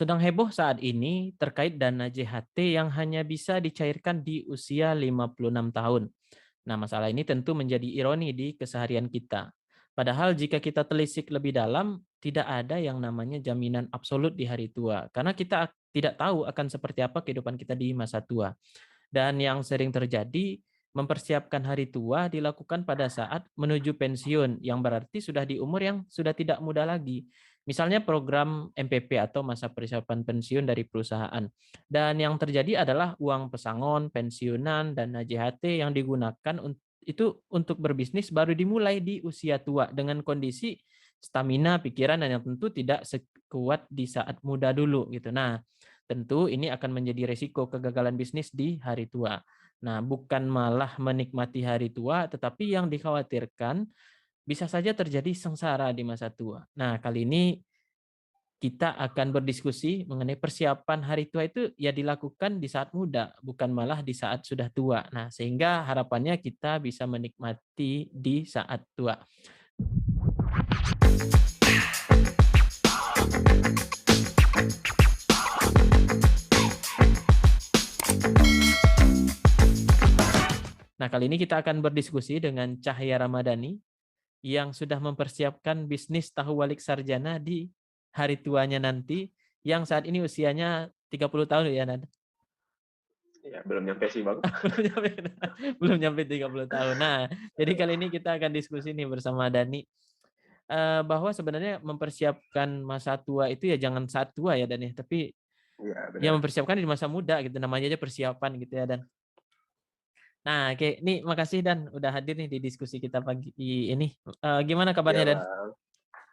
sedang heboh saat ini terkait dana JHT yang hanya bisa dicairkan di usia 56 tahun. Nah, masalah ini tentu menjadi ironi di keseharian kita. Padahal jika kita telisik lebih dalam, tidak ada yang namanya jaminan absolut di hari tua. Karena kita tidak tahu akan seperti apa kehidupan kita di masa tua. Dan yang sering terjadi, mempersiapkan hari tua dilakukan pada saat menuju pensiun, yang berarti sudah di umur yang sudah tidak muda lagi. Misalnya program MPP atau masa persiapan pensiun dari perusahaan. Dan yang terjadi adalah uang pesangon, pensiunan, dana JHT yang digunakan itu untuk berbisnis baru dimulai di usia tua dengan kondisi stamina, pikiran, dan yang tentu tidak sekuat di saat muda dulu gitu. Nah, tentu ini akan menjadi resiko kegagalan bisnis di hari tua. Nah, bukan malah menikmati hari tua, tetapi yang dikhawatirkan bisa saja terjadi sengsara di masa tua. Nah, kali ini kita akan berdiskusi mengenai persiapan hari tua itu ya dilakukan di saat muda, bukan malah di saat sudah tua. Nah, sehingga harapannya kita bisa menikmati di saat tua. Nah, kali ini kita akan berdiskusi dengan Cahya Ramadhani yang sudah mempersiapkan bisnis tahu walik sarjana di hari tuanya nanti, yang saat ini usianya 30 tahun ya, Nan? Ya, belum nyampe sih, Bang. Belum nyampe 30 tahun. Nah, jadi kali ini kita akan diskusi nih bersama Dani, bahwa sebenarnya mempersiapkan masa tua itu ya jangan saat tua ya, Dan ya, tapi Iya, ya benar. mempersiapkan di masa muda gitu, namanya aja persiapan gitu ya, Dan. Nah, oke, nih makasih Dan udah hadir nih di diskusi kita pagi ini. Gimana Iya, kabarnya, Dan? Bang.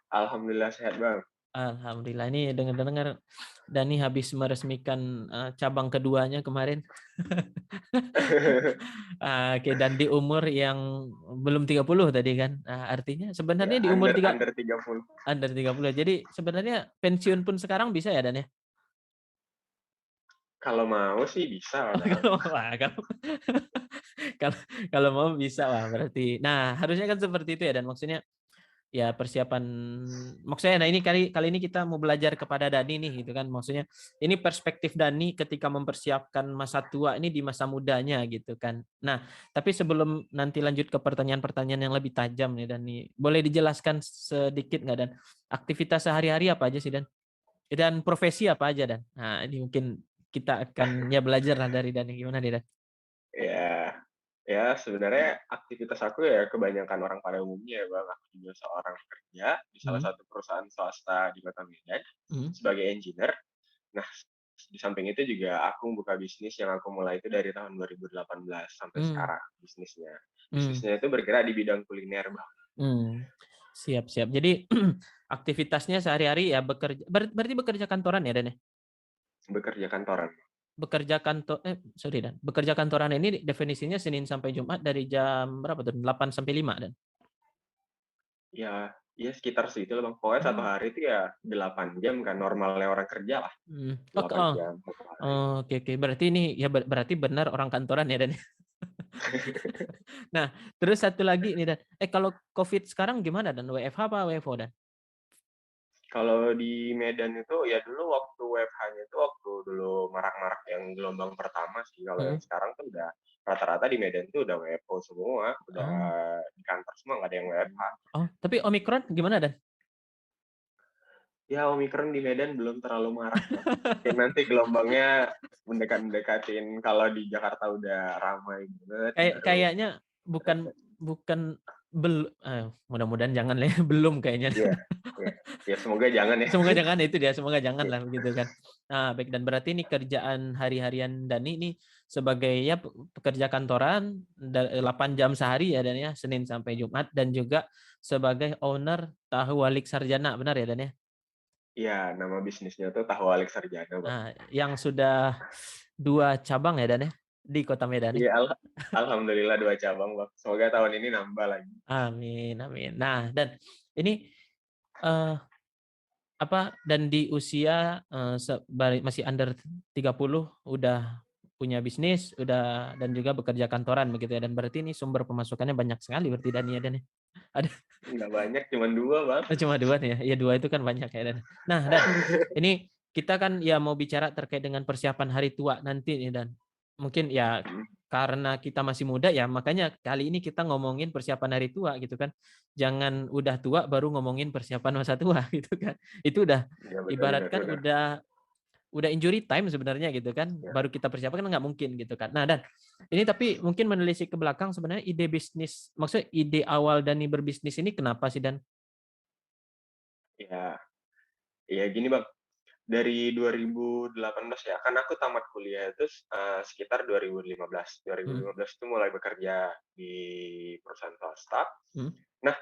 Alhamdulillah sehat, Bang. Alhamdulillah, ini dengar-dengar Dani habis meresmikan cabang keduanya kemarin. Oke, dan di umur yang belum 30 tadi kan. Nah, artinya Ya, sebenarnya di umur under 30. under 30. Jadi sebenarnya pensiun pun sekarang bisa ya, Dan ya? Kalau mau sih bisa, Bang. Kalau wah, kalau kalau mau bisa, wah berarti. Nah, harusnya kan seperti itu ya, Dan maksudnya ya persiapan, maksudnya nah ini kali kali ini kita mau belajar kepada Dani nih gitu kan, maksudnya ini perspektif Dani ketika mempersiapkan masa tua ini di masa mudanya gitu kan. Nah, tapi sebelum nanti lanjut ke pertanyaan-pertanyaan yang lebih tajam nih Dani, boleh dijelaskan sedikit nggak, Dan, aktivitas sehari-hari apa aja sih, dan profesi apa aja, Dan? Nah, ini mungkin kita akan ya belajar lah dari Dani, gimana nih, Dan? Ya, ya sebenarnya aktivitas aku ya kebanyakan orang pada umumnya ya, Bang. Aku juga seorang pekerja di salah Hmm. satu perusahaan swasta di Kota Medan Hmm. sebagai engineer. Nah, di samping itu juga aku buka bisnis yang aku mulai itu dari tahun 2018 sampai Hmm. sekarang bisnisnya. Hmm. Bisnisnya itu bergerak di bidang kuliner, Bang. Hmm. Siap, siap. Jadi aktivitasnya sehari-hari ya bekerja, berarti bekerja kantoran ya, Dan ya? Bekerja kantoran. Sorry, Dan. Bekerja kantoran ini definisinya Senin sampai Jumat dari jam berapa tuh? 8 sampai 5, Dan. Ya, ya sekitar segitu lah, Bang. Pokoknya satu Oh. hari itu ya 8 jam kan, normalnya orang kerja lah. Oke, 8 oh. jam satu hari. Oh, oke, oke. Berarti ini ya berarti benar orang kantoran ya, Dan. Nah, terus satu lagi nih, Dan. Kalau COVID sekarang gimana, Dan? WFH apa WFO, Dan? Kalau di Medan itu ya dulu waktu WFH-nya itu waktu dulu marak-marak yang gelombang pertama sih. Kalau Hmm. yang sekarang tuh udah rata-rata di Medan tuh udah WFO semua, udah Oh. di kantor semua nggak ada yang WFH. Oh, tapi Omikron gimana, Dan? Ya Omikron di Medan belum terlalu marak, Bang. Mungkin nanti gelombangnya mendekat-mendekatin kalau di Jakarta udah ramai banget baru. Kayaknya bukan bukan mudah-mudahan jangan lah ya, belum kayaknya. Iya, iya. Ya semoga jangan ya. Semoga jangan, itu dia, semoga jangan lah begitu kan. Nah, baik, dan berarti ini kerjaan hari-harian Dani ini sebagai ya pekerja kantoran 8 jam sehari ya, Dan ya, Senin sampai Jumat, dan juga sebagai owner Tahu Walik Sarjana, benar ya, Dan ya? Iya, nama bisnisnya tuh Tahu Alik Sarjana, Bang. Nah, yang sudah 2 cabang ya, Dan ya, di Kota Medan nih. Iya, alhamdulillah 2 cabang, Bang. Semoga tahun ini nambah lagi. Amin, amin. Nah, dan ini eh, dan di usia masih under 30 udah punya bisnis, udah, dan juga bekerja kantoran begitu ya, dan berarti ini sumber pemasukannya banyak sekali berarti, Dan ya, Dan ya? Ada Nggak banyak, cuma 2, Bang. cuma 2 nih ya? Ya 2 itu kan banyak ya, Dan. Nah, Dan ini kita kan ya mau bicara terkait dengan persiapan hari tua nanti nih Dan. Mungkin ya Mhm. karena kita masih muda ya makanya kali ini kita ngomongin persiapan hari tua gitu kan. Jangan udah tua baru ngomongin persiapan masa tua gitu kan. Itu udah Iya, benar benar ibaratkan benar. udah injury time sebenarnya gitu kan. Ya. Baru kita persiapan kan nggak mungkin gitu kan. Nah Dan ini tapi mungkin menelisik ke belakang sebenarnya ide bisnis, maksudnya ide awal Dani berbisnis ini kenapa sih Dan? Ya, ya gini Bang, dari 2018 ya, kan aku tamat kuliah itu sekitar 2015. Hmm. 2015 itu mulai bekerja di perusahaan swasta. Hmm. Nah,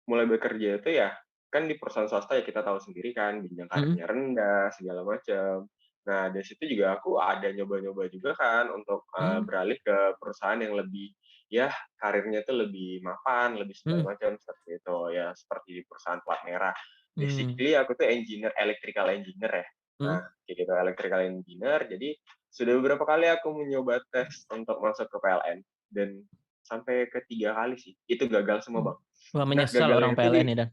mulai bekerja itu ya, kan di perusahaan swasta ya kita tahu sendiri kan, jenjang Hmm. karirnya rendah, segala macam. Nah, dari situ juga aku ada nyoba-nyoba juga kan untuk Hmm. beralih ke perusahaan yang lebih, ya karirnya itu lebih mapan, lebih Hmm. segala macam seperti itu. Ya, seperti di perusahaan plat merah. Hmm. Basically aku tuh engineer, electrical engineer ya. Hmm. Nah, kayak gitu, electrical engineer. Jadi, sudah beberapa kali aku mencoba tes untuk masuk ke PLN. Dan sampai ketiga kali sih, itu gagal semua, Hmm. Bang. Wah, Nah, menyesal orang gagalnya itu PLN ya, Dan?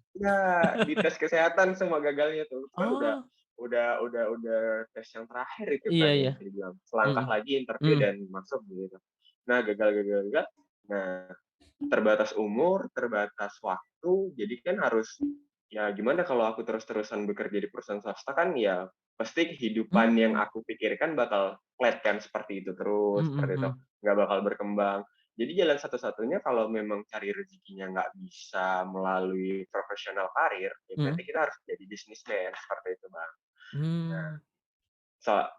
di tes kesehatan semua gagalnya tuh. Kan Oh, udah tes yang terakhir itu iya kan, iya. yang bisa dibilang. Selangkah Mhm, lagi interview mhm, dan masuk gitu. Nah, gagal. Nah, terbatas umur, terbatas waktu, jadi kan harus, ya gimana kalau aku terus-terusan bekerja di perusahaan swasta kan ya pasti kehidupan yang mmm, aku pikirkan bakal flat kan seperti itu terus, mhm seperti itu, mhm, nggak bakal berkembang. Jadi jalan satu-satunya kalau memang cari rezekinya nggak bisa melalui profesional karir, ya mhm, berarti kita harus jadi businessman, seperti itu, Bang. Nah, mmm,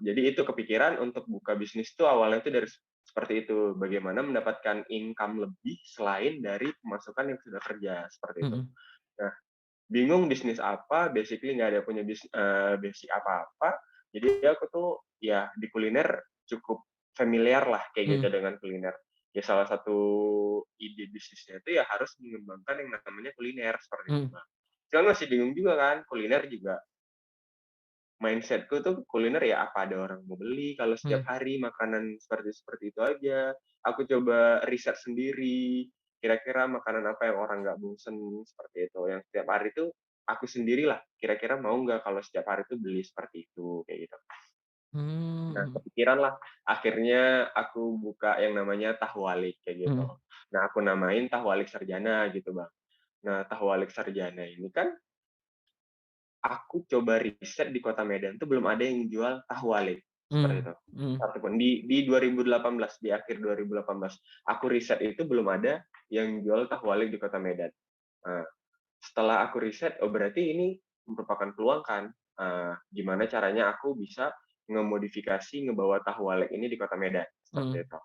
jadi itu kepikiran untuk buka bisnis tuh awalnya tuh dari seperti itu, bagaimana mendapatkan income lebih selain dari pemasukan yang sudah kerja, seperti itu. mhm, Nah, bingung bisnis apa, basically nggak ada punya basic apa-apa, jadi aku tuh ya di kuliner cukup familiar lah kayak gitu mhm, dengan kuliner. Ya salah satu ide bisnisnya itu ya harus mengembangkan yang namanya kuliner, seperti itu, mhm, Bang. Cuman masih bingung juga kan, kuliner juga mindset-ku tuh kuliner ya apa ada orang mau beli kalau setiap mhm, hari makanan seperti seperti itu aja. Aku coba riset sendiri, kira-kira makanan apa yang orang nggak bosen, seperti itu. Yang setiap hari tuh aku sendirilah, kira-kira mau nggak kalau setiap hari tuh beli seperti itu, kayak gitu. mmm, Nah, mhm, kepikiran lah, akhirnya aku buka yang namanya Tahu Walik, kayak gitu. mhm, Nah, aku namain Tahu Walik Sarjana gitu, Bang. Nah, Tahu Walik Sarjana ini kan aku coba riset di Kota Medan tuh belum ada yang jual tahu walik, seperti mmm, itu. mhm, Satupun di 2018, di akhir 2018, aku riset itu belum ada yang jual tahu walik di Kota Medan. Nah, setelah aku riset, oh berarti ini merupakan peluang kan, gimana caranya aku bisa ngemodifikasi, ngebawa tahu walik ini di Kota Medan, seperti mhm, itu.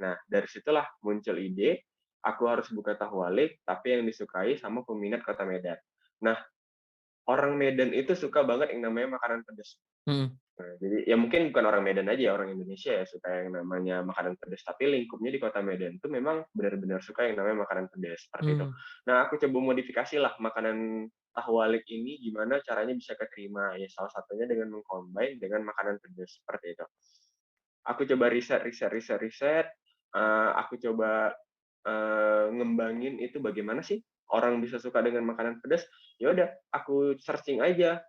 Nah, dari situlah muncul ide, aku harus buka tahu walik, tapi yang disukai sama peminat Kota Medan. Nah, orang Medan itu suka banget yang namanya makanan pedas. mhm, Nah, jadi ya mungkin bukan orang Medan aja ya, orang Indonesia ya suka yang namanya makanan pedas, tapi lingkupnya di Kota Medan itu memang benar-benar suka yang namanya makanan pedas, seperti itu. mmm, Nah, aku coba modifikasi lah makanan tahu walik ini gimana caranya bisa keterima, ya salah satunya dengan mengcombine dengan makanan pedas, seperti itu. Aku coba riset, aku coba ngembangin itu bagaimana sih orang bisa suka dengan makanan pedas. Ya udah, aku searching aja,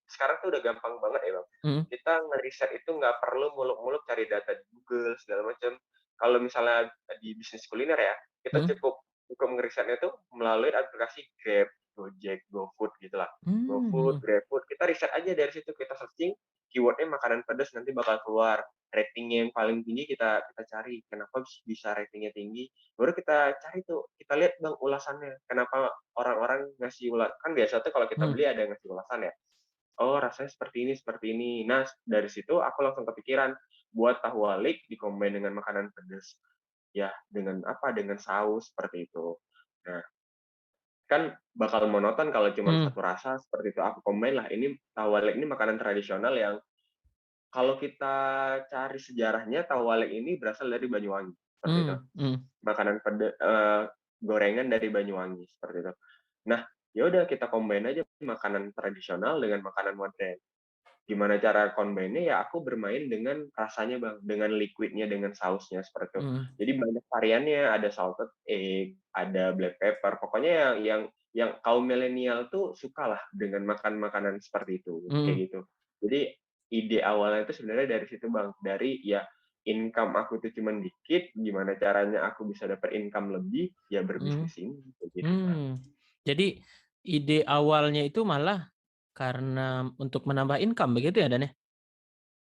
sekarang tuh udah gampang banget ya, Bang. mhm, Kita ngeriset itu nggak perlu muluk-muluk cari data di Google segala macam. Kalau misalnya di bisnis kuliner ya, kita mhm, cukup cukup ngerisetnya tuh melalui aplikasi Grab, Gojek, GoFood gitulah. mmm, GoFood, mhm, GrabFood, kita riset aja dari situ, kita searching keyword-nya makanan pedas nanti bakal keluar. Ratingnya yang paling tinggi kita kita cari, kenapa bisa ratingnya tinggi, baru kita cari tuh, kita lihat Bang ulasannya, kenapa orang-orang ngasih kan biasa tuh kalau kita mhm, beli ada yang ngasih ulasan ya, "Oh rasanya seperti ini seperti ini." Nah, dari situ aku langsung kepikiran, buat tahu walik di-combine dengan makanan pedas. Ya, dengan apa, dengan saus, seperti itu. Nah, kan bakal monoton kalau cuma mhm, satu rasa, seperti itu. Aku combine lah, ini tahu walik ini makanan tradisional yang kalau kita cari sejarahnya, tahu walik ini berasal dari Banyuwangi, seperti itu. mmm, mhm, Makanan gorengan dari Banyuwangi, seperti itu. Nah, ya udah kita combine aja makanan tradisional dengan makanan modern. Gimana cara combine-nya, ya aku bermain dengan rasanya, Bang, dengan liquid-nya, dengan sausnya, seperti itu. mhm, Jadi banyak variannya, ada salted egg, ada black pepper, pokoknya yang yang kaum milenial tuh sukalah dengan makan makanan seperti itu, Mhm, kayak gitu. Jadi ide awalnya itu sebenarnya dari situ, Bang. Dari ya income aku tuh cuman dikit, gimana caranya aku bisa dapat income lebih, ya mhm, berbisnis ini, kayak gitu, Bang. mmm. Jadi ide awalnya itu malah karena untuk menambah income begitu ya, Dan, ya?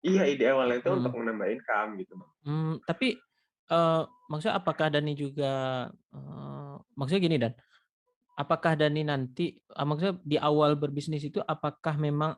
Iya, ide awalnya itu untuk Mhm. menambah income gitu, Bang. Tapi, maksudnya apakah Dani juga, maksudnya gini, Dan, apakah Dani nanti maksudnya di awal berbisnis itu apakah memang,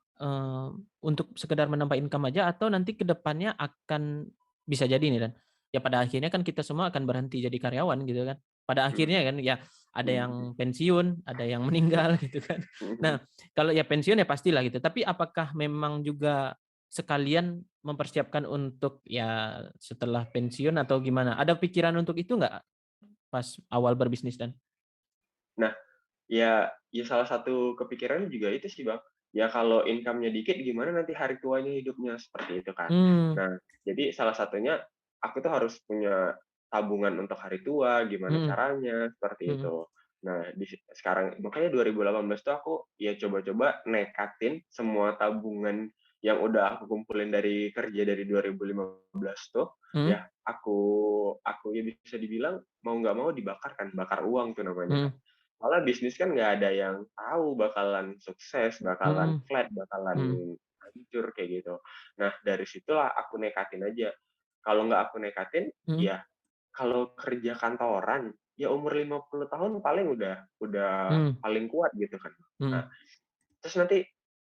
untuk sekedar menambah income aja atau nanti ke depannya akan bisa jadi nih, Dan, ya pada akhirnya kan kita semua akan berhenti jadi karyawan gitu kan. Pada akhirnya Mhm, kan ya ada mhm yang mhm, pensiun, ada yang meninggal gitu kan. mhm mhm. Nah, kalau ya pensiun ya pastilah gitu, tapi apakah memang juga sekalian mempersiapkan untuk ya setelah pensiun atau gimana? Ada pikiran untuk itu nggak pas awal berbisnis, Dan? Nah, ya salah satu kepikirannya juga itu sih, Bang. Ya kalau income-nya dikit gimana nanti hari tuanya hidupnya, seperti itu kan. Mmm, Nah, jadi salah satunya aku tuh harus punya tabungan untuk hari tua, gimana mhm, caranya, seperti mhm, itu. Nah, sekarang makanya 2018 tuh aku ya coba-coba nekatin semua tabungan yang udah aku kumpulin dari kerja dari 2015 tuh, mhm, ya aku ya bisa dibilang mau nggak mau dibakar kan, bakar uang tuh namanya kan. mhm, Soalnya bisnis kan nggak ada yang tahu bakalan sukses, bakalan mhm, flat, bakalan mhm, hancur kayak gitu. Nah, dari situlah aku nekatin aja. Kalau nggak aku nekatin, mhm, ya kalau kerja kantoran, ya umur 50 tahun paling udah mmm, paling kuat gitu kan. Nah, mhm, terus nanti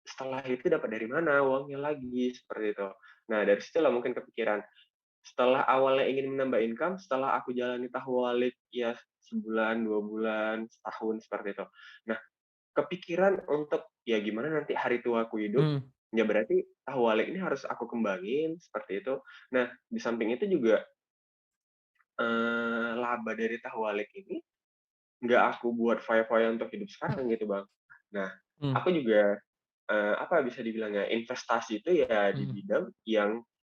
setelah itu dapat dari mana uangnya lagi, seperti itu. Nah, dari situlah mungkin kepikiran, setelah awalnya ingin menambah income, setelah aku jalani tahwalik ya sebulan, 2 bulan, setahun, seperti itu. Nah, kepikiran untuk, ya gimana nanti hari tuaku hidup, mmm, ya berarti tahwalik ini harus aku kembangin, seperti itu. Nah, di samping itu juga, laba dari tahwalik ini nggak aku buat foya-foya untuk hidup sekarang gitu, Bang. Nah, mmm, aku juga, apa bisa dibilangnya, investasi itu ya di mhm, bidang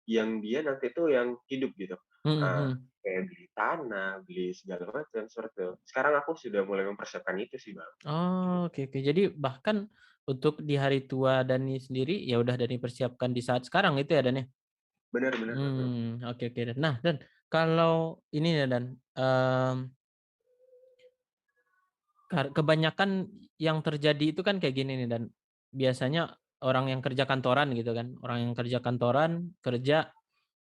yang dia nanti tuh yang hidup gitu. mhm, Eee, mhm. kayak beli tanah, beli segala macam, seperti itu. Sekarang aku sudah mulai mempersiapkan itu sih, Bang. Oh, oke, oke. Jadi bahkan untuk di hari tua Dani sendiri, ya udah Dani persiapkan di saat sekarang itu ya, Dan, ya? Bener bener, Bang. Oke, oke, Dan. Nah, Dan, kalau ini ya, Dan, kebanyakan yang terjadi itu kan kayak gini nih, Dan, biasanya orang yang kerja kantoran gitu kan, orang yang kerja kantoran, kerja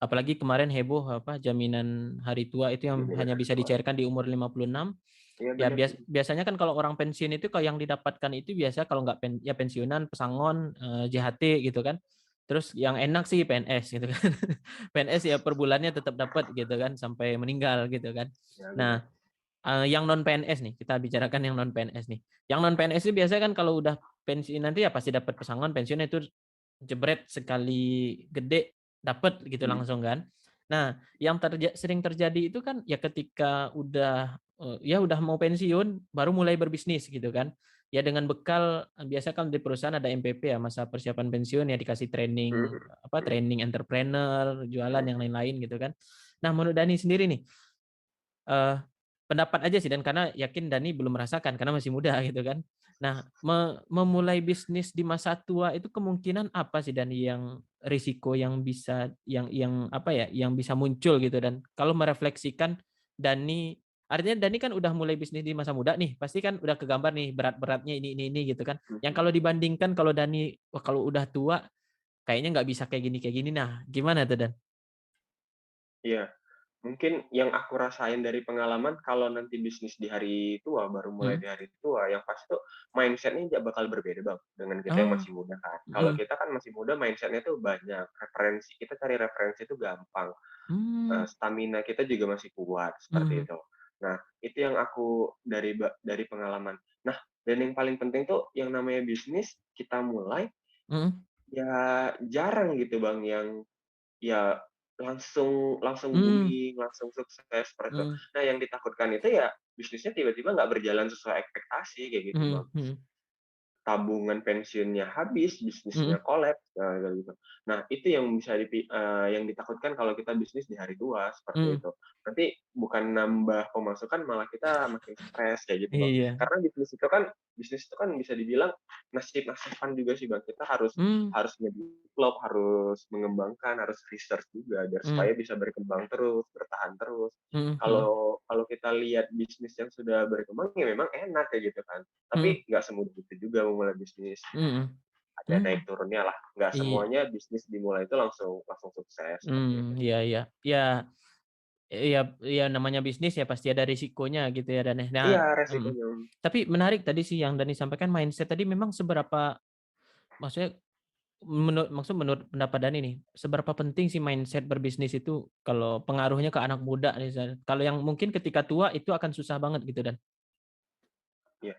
apalagi kemarin heboh apa, jaminan hari tua itu yang Jaminan hanya hari bisa tua. dicairkan di umur 56. Iya Ya bener, mhm. biasanya kan kalau orang pensiun itu kalau yang didapatkan itu biasa kalau nggak ya pensiunan, pesangon, JHT gitu kan. Terus yang enak sih PNS gitu kan. PNS ya per bulannya tetap dapat gitu kan sampai meninggal gitu kan. Iya bener. Nah, yang non PNS nih, kita bicarakan yang non PNS nih. Yang non PNS itu biasanya kan kalau udah pensiun nanti ya pasti dapat pesangon, pensiunnya itu jebret sekali gede dapat gitu Mhm. langsung kan. Nah, yang sering terjadi itu kan ya ketika udah, ya udah mau pensiun baru mulai berbisnis gitu kan. Ya dengan bekal biasa kan di perusahaan ada MPP ya, masa persiapan pensiun ya dikasih Mhm training mhm. apa, Mhm training entrepreneur, jualan mhm. yang lain-lain gitu kan. Nah, menurut Dani sendiri nih, Eee, pendapat aja sih dan karena yakin Dani belum merasakan karena masih muda gitu kan. Nah, memulai bisnis di masa tua itu kemungkinan apa sih Dani yang risiko yang bisa yang apa ya, yang bisa muncul gitu dan kalau merefleksikan Dani artinya Dani kan udah mulai bisnis di masa muda nih, pasti kan udah kegambar nih berat-beratnya ini gitu kan. Yang Mhm. kalau dibandingkan kalau Dani, wah kalau udah tua kayaknya nggak bisa kayak gini. Nah, gimana tuh Dan? Iya. Mungkin yang aku rasain dari pengalaman kalau nanti bisnis di hari tua, baru mulai Mhm. di hari tua, yang pasti tuh mindset-nya bakal berbeda, Bang, dengan kita yang Oh, masih muda kan. Kalau mhm, kita kan masih muda mindset-nya tuh banyak, referensi kita cari referensi itu gampang, mmm, stamina kita juga masih kuat, seperti mhm, itu. Nah, itu yang aku dari pengalaman. Nah, dan yang paling penting tuh yang namanya bisnis, kita mulai, mhm. ya jarang gitu, Bang, yang ya, langsung langsung Mmm, booming, langsung sukses, seperti itu. mhm, Nah, yang ditakukan itu ya bisnisnya tiba-tiba nggak berjalan sesuai ekspektasi, kayak gitu, Bang. mhm, mhm, Tabungan pensiunnya habis, bisnisnya mhm, kolaps, kayak gitu. Nah, itu yang yang ditakutkan kalau kita bisnis di hari tua, seperti Mhm. itu. Nanti bukan nambah pemasukan, malah kita makin stres, kayak gitu, Bang. Iya. Karena bisnis itu kan bisa dibilang nasib-nasiban juga sih, Bang. Kita harus Mmm, harus nge-develop, harus mengembangkan, harus research juga biar mhm, supaya bisa berkembang terus, bertahan terus. mhm mhm, Kalau kalau kita lihat bisnis yang sudah berkembang, ya memang enak kayak gitu kan. mhm Tapi nggak semudah itu juga memulai bisnis. mhm. Ada naik Mmm, turunnya lah. Nggak iya, semuanya bisnis dimulai itu langsung langsung sukses seperti itu. iya iya. Iya iya iya namanya bisnis ya pasti ada risikonya gitu ya Dan ya. Nah Iya, mhm. resikonya. Tapi menarik tadi sih yang Dani sampaikan mindset tadi memang seberapa maksudnya menurut pendapat Dani nih, seberapa penting sih mindset berbisnis itu kalau pengaruhnya ke anak muda misalnya? Kalau yang mungkin ketika tua itu akan susah banget gitu Dan? Iya.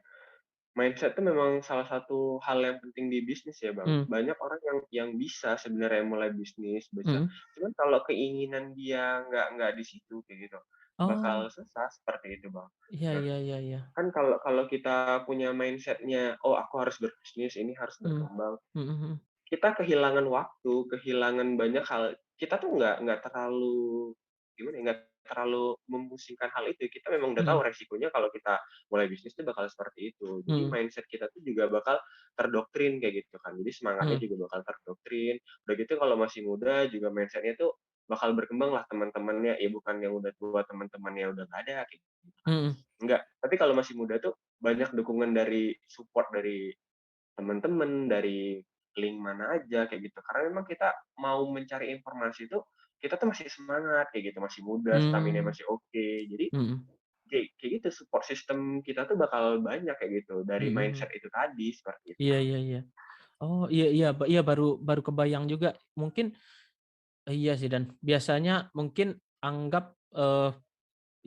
Mindset itu memang salah satu hal yang penting di bisnis ya, Bang. Mmm, Banyak orang yang bisa sebenarnya mulai bisnis, bisa. mhm. Cuman kalau keinginan dia nggak di situ kayak gitu, Oh, bakal susah seperti itu, Bang. iya Nah, iya iya iya. kan kalau kalau kita punya mindsetnya, "Oh, aku harus berbisnis, ini harus Mmm, berkembang." mhm mhm. Kita kehilangan waktu, kehilangan banyak hal. Kita tuh nggak terlalu, gimana ya, nggak terlalu memusingkan hal itu. Kita memang udah tahu Mhm resikonya kalau kita mulai bisnis itu bakal seperti itu. Jadi mhm mindset kita tuh juga bakal terdoktrin kayak gitu kan. Jadi semangatnya mhm juga bakal terdoktrin. Udah gitu kalau masih muda juga mindset-nya tuh bakal berkembang lah teman-temannya, ya bukan yang udah tua teman-temannya udah nggak ada kayak gitu kan. mhm Enggak, tapi kalau masih muda tuh banyak dukungan dari support dari teman-teman, dari link mana aja kayak gitu. Karena memang kita mau mencari informasi itu, kita tuh masih semangat kayak gitu, masih muda, stamina mmm, masih oke. Jadi mhm kayak kayak gitu support system kita tuh bakal banyak kayak gitu dari mhm mhm. mindset itu tadi, seperti itu, Iya Bang. iya iya. Oh, iya iya iya baru baru kebayang juga. Mungkin iya sih Dan, biasanya mungkin anggap,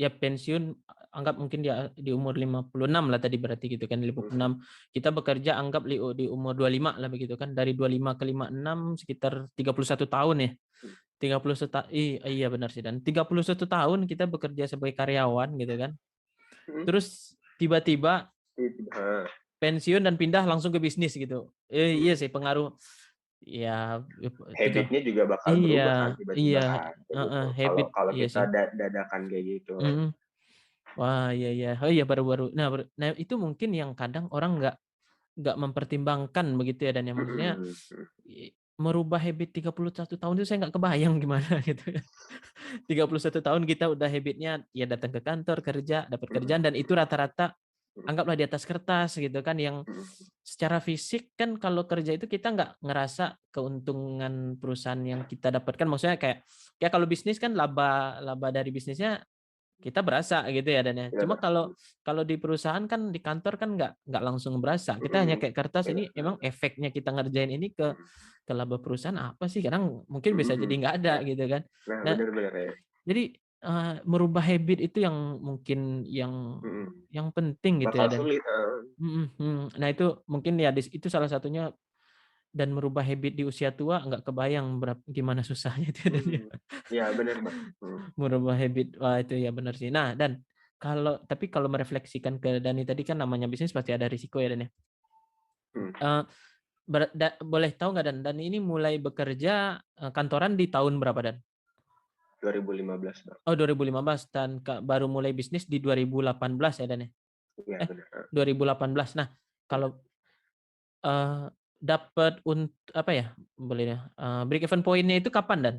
ya pensiun anggap mungkin di umur 56 lah tadi berarti gitu kan, Mhm, 56. Kita bekerja anggap di umur 25 lah begitu kan, dari 25 ke 56 sekitar 31 tahun ya? mhm, 31 iya benar sih Dan, 31 tahun kita bekerja sebagai karyawan gitu kan, mhm. terus tiba-tiba Itu, heeh, pensiun dan pindah langsung ke bisnis gitu. Iya mhm. sih pengaruh ya, tiga Habit-nya juga bakal berubah kan iya tiba-tiba iya, kan, kayak heeh, gitu. habit Kalau kalau iya sih, kita dadakan kayak gitu. mhm. Wah, iya iya. Oh iya baru-baru nah itu mungkin yang kadang orang nggak mempertimbangkan begitu ya Dan ya, maksudnya Mhm, mhm. merubah habit 31 tahun itu saya nggak kebayang gimana gitu ya. 31 tahun kita udah habit-nya ya datang ke kantor, kerja, dapat Mhm, kerjaan dan itu rata-rata mhm, anggaplah di atas kertas gitu kan yang mhm. secara fisik kan kalau kerja itu kita nggak ngerasa keuntungan perusahaan yang kita dapatkan, maksudnya kayak kayak kalau bisnis kan laba laba dari bisnisnya kita berasa gitu ya Dan ya. Iya, Cuma Bang. kalau kalau di perusahaan kan di kantor kan nggak langsung berasa. Kita hanya Mhm. kayak kertas Bener ini bener. emang efeknya kita ngerjain ini Mhm, ke laba perusahaan apa sih? Kadang mungkin mhm bisa jadi mhm. nggak ada Nah gitu kan. nah, Nah, bener bener ya. jadi, merubah habit itu yang mungkin Mhm. yang penting gitu ya Bakal Dan sulit, heeh. mhm mhm. Nah itu mungkin ya itu salah satunya dan merubah habit di usia tua nggak kebayang gimana susahnya itu ya Dan ya. Mhm. Iya bener, Bang. Mhm, Merubah habit, wah itu ya benar sih. Nah Dan, tapi kalau merefleksikan ke Dani tadi kan namanya bisnis pasti ada risiko ya Dan ya. mhm. Eee, boleh tahu nggak Dan, Dan ini mulai bekerja, kantoran di tahun berapa Dan? 2015, Bang. Oh 2015 dan baru mulai bisnis di 2018 ya Dan ya? Iya Eh bener, heeh, 2018. Nah bener. kalau, dapat apa ya, boleh ya, break even point-nya itu kapan Dan,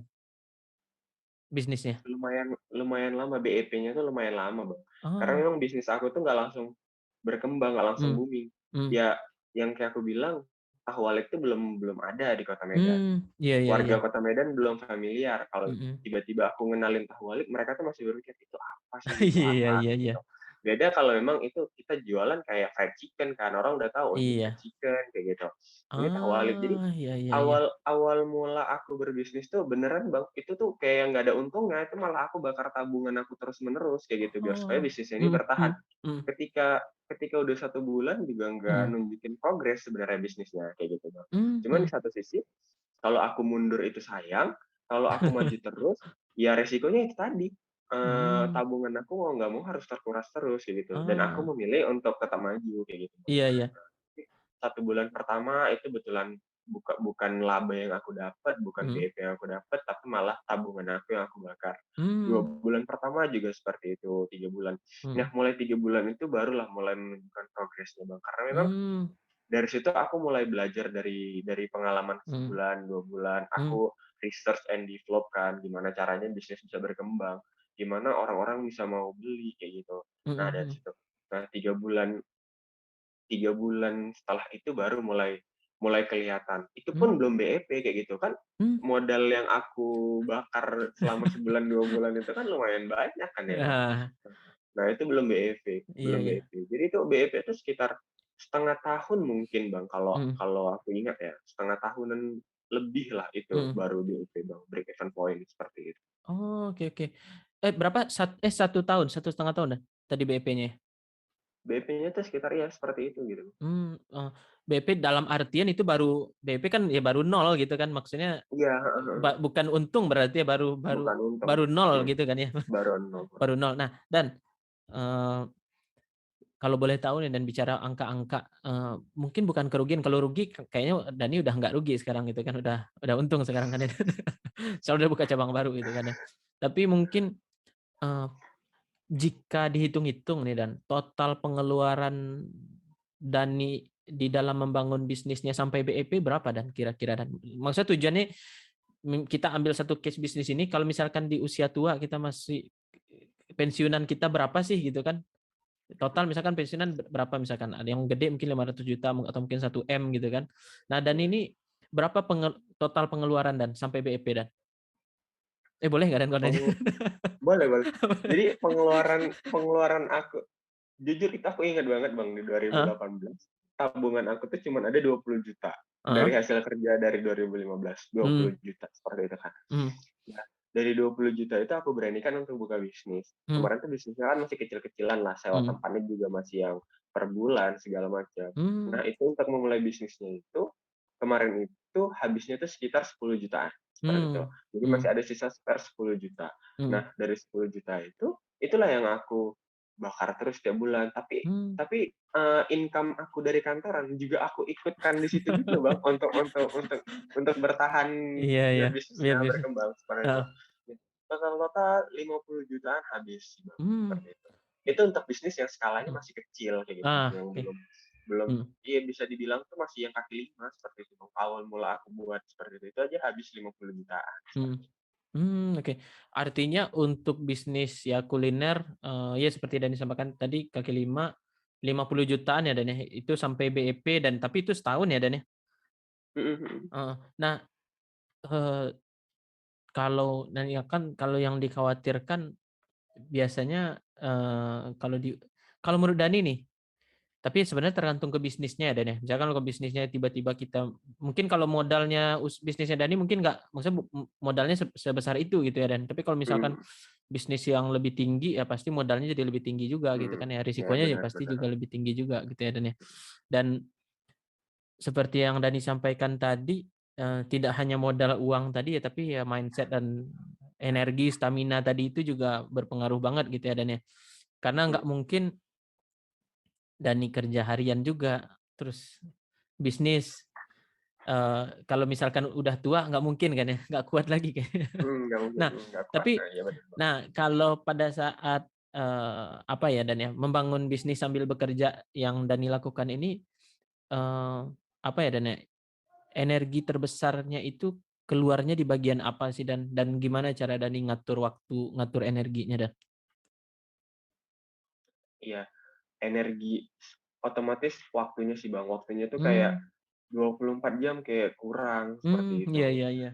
bisnisnya? Lumayan lumayan lama, BEP-nya tuh lumayan lama, Bang. Karena Oh, memang bisnis aku tuh nggak langsung berkembang, nggak langsung mmm, booming. mmm, Ya yang kayak aku bilang, tahu walek tuh belum belum ada di Kota Medan. iya iya iya, Warga Kota Medan belum familiar. Kalau mhm. tiba-tiba aku ngenalin tahu walik, mereka tuh masih berpikir, "Itu apa sih? Itu Iya apa?" iya Kayak iya. gitu. Beda kalau memang itu kita jualan kayak fried chicken kan, orang udah tahu, "Oh, ini fried Iya. chicken," kayak gitu. Ini tahu walik. Jadi Ah, iya iya iya. awal awal mula aku berbisnis tuh beneran, Bang, itu tuh kayak nggak ada untungnya, itu malah aku bakar tabungan aku terus-menerus kayak gitu, biar supaya Oh, bisnis ini mhm bertahan. mhm mhm Ketika ketika udah 1 bulan juga nggak mhm. nunjukin progres sebenarnya bisnisnya, kayak gitu, Bang. Mmm, Cuman di mhm. satu sisi, kalau aku mundur itu sayang, kalau aku maju terus, ya resikonya itu tadi, Mmm, tabungan aku mau nggak mau harus terkuras terus, kayak gitu, dan aku ah, memilih untuk tetap maju, kayak gitu, Bang. iya iya. 1 bulan pertama itu betulan bukan laba yang aku dapat, bukan Mhm. BEP yang aku dapat, tapi malah tabungan aku yang aku bakar. 2 Mmm, bulan pertama juga seperti itu, 3 bulan. Nah, mhm. mulai 3 bulan itu barulah mulai menunjukkan progresnya, Bang. Karena memang Mmm, dari situ aku mulai belajar dari pengalaman mhm, sebulan, 2 bulan, mmm, aku research and develop kan, gimana caranya bisnis bisa berkembang, gimana orang-orang bisa mau beli, kayak gitu. mhm Nah, dari mhm. situ. Nah, 3 bulan setelah itu baru mulai mulai kelihatan. Itu Mmm, pun belum BEP kayak gitu kan, mmm. modal yang aku bakar selama sebulan, 2 bulan itu kan lumayan banyak kan ya, Bang. Ah, Nah, itu belum BEP, iya belum iya. BEP. Jadi itu BEP itu sekitar setengah tahun mungkin, Bang, kalau Mhm, kalau aku ingat ya, setengah tahunan lebih lah itu mhm. baru BEP, Bang, break even point seperti itu. Oh, oke oke. Berapa? 1 tahun, 1,5 tahun dah tadi BEP-nya ya? BEP-nya tuh sekitar ya seperti itu gitu. BP dalam artian itu baru BP kan ya baru nol gitu kan, maksudnya Iya, heeh heeh. bukan untung berarti ya, baru baru Bukan untung. baru nol Mhm, gitu kan ya, baru nol. baru nol. Nah, dan, eee, kalau boleh tahu nih dan bicara angka-angka, mungkin bukan kerugian, kalau rugi kayaknya Dani udah nggak rugi sekarang gitu kan, udah untung sekarang kan ya. Soalnya udah buka cabang baru gitu kan ya. Tapi mungkin, eee, jika dihitung-hitung nih dan total pengeluaran Dani di dalam membangun bisnisnya sampai BEP berapa dan kira-kira dan maksudnya tujuannya kita ambil satu case bisnis ini kalau misalkan di usia tua kita masih pensiunan kita berapa sih gitu kan? Total misalkan pensiunan berapa misalkan ada yang gede mungkin 500 juta atau mungkin 1 M gitu kan. Nah, dan Mhm. ini berapa total pengeluaran dan sampai BEP dan? Boleh nggak dan kalau nanya? Peng Boleh boleh. Jadi pengeluaran pengeluaran aku jujur itu aku ingat banget, Bang, di Heeh, 2018, tabungan aku tuh cuman ada 20 juta heeh, dari hasil kerja dari 2015, mmm, 20 juta seperti itu kan. mhm, Nah, dari 20 juta itu aku beranikan untuk buka bisnis. mhm, Kemarin tuh bisnisnya kan masih kecil-kecilan lah, sewa mhm, tempatnya juga masih yang per bulan segala macam. Nah, mmm, itu untuk memulai bisnisnya itu, kemarin itu habisnya tuh sekitar 10 jutaan, seperti itu. mmm, Jadi masih mmm, ada sisa spare 10 juta. mhm, Nah, dari 10 juta itu, itulah yang aku bakar terus tiap bulan. Tapi mmm. tapi, income aku dari kantoran juga aku ikutkan di situ juga, Bang, untuk bertahan Iya iya, biar biar bisnisnya bisa berkembang, seperti itu. heeh, Total-total 50 jutaan habis sih, Bang, mmm, seperti itu. Itu untuk bisnis yang skalanya mhm, masih kecil kayak gitu, Bang, yang oke, belum belum mhm, iya bisa dibilang tuh masih yang kaki lima seperti itu, Bang. Awal mula aku buat seperti itu aja habis 50 jutaan mhm, seperti itu. oke. Artinya untuk bisnis ya kuliner, ya seperti Dani sampaikan tadi kaki lima, 50 jutaan ya Dan ya, itu sampai BEP dan tapi itu setahun ya Dan ya? Mhm mhm. Heeh. Nah, eee, kalau dan ya kan kalau yang dikhawatirkan biasanya, kalau menurut Dani nih, tapi sebenarnya tergantung ke bisnisnya ya, Dan, ya. Misalkan kalau bisnisnya tiba-tiba kita mungkin kalau modalnya bisnisnya Dani mungkin nggak maksudnya modalnya sebesar itu gitu ya, Dan. Tapi kalau misalkan Mhm. bisnis yang lebih tinggi, ya pasti modalnya jadi lebih tinggi juga gitu kan ya, Ya risikonya ya benar pasti benar. juga lebih tinggi juga gitu ya, Dan, ya. Dan seperti yang Dani sampaikan tadi, tidak hanya modal uang tadi ya, tapi ya mindset dan energi, stamina tadi itu juga berpengaruh banget gitu ya, Dan, ya. Karena nggak Mhm. mungkin Dani kerja harian juga, terus bisnis, kalau misalkan udah tua nggak mungkin kan ya, nggak kuat lagi kayaknya. Nggak mungkin, Nah, nggak kuat. tapi Nah, iya benar, Bang. kalau pada saat, apa ya, Dan, ya, membangun bisnis sambil bekerja yang Dani lakukan ini, eee, apa ya, Dan, ya, energi terbesarnya itu keluarnya di bagian apa sih dan gimana cara Dani ngatur waktu, ngatur energinya, Dan? Iya, energi otomatis waktunya sih, Bang, waktunya tuh kayak Mmm, 24 jam kayak kurang, seperti iya itu. iya iya.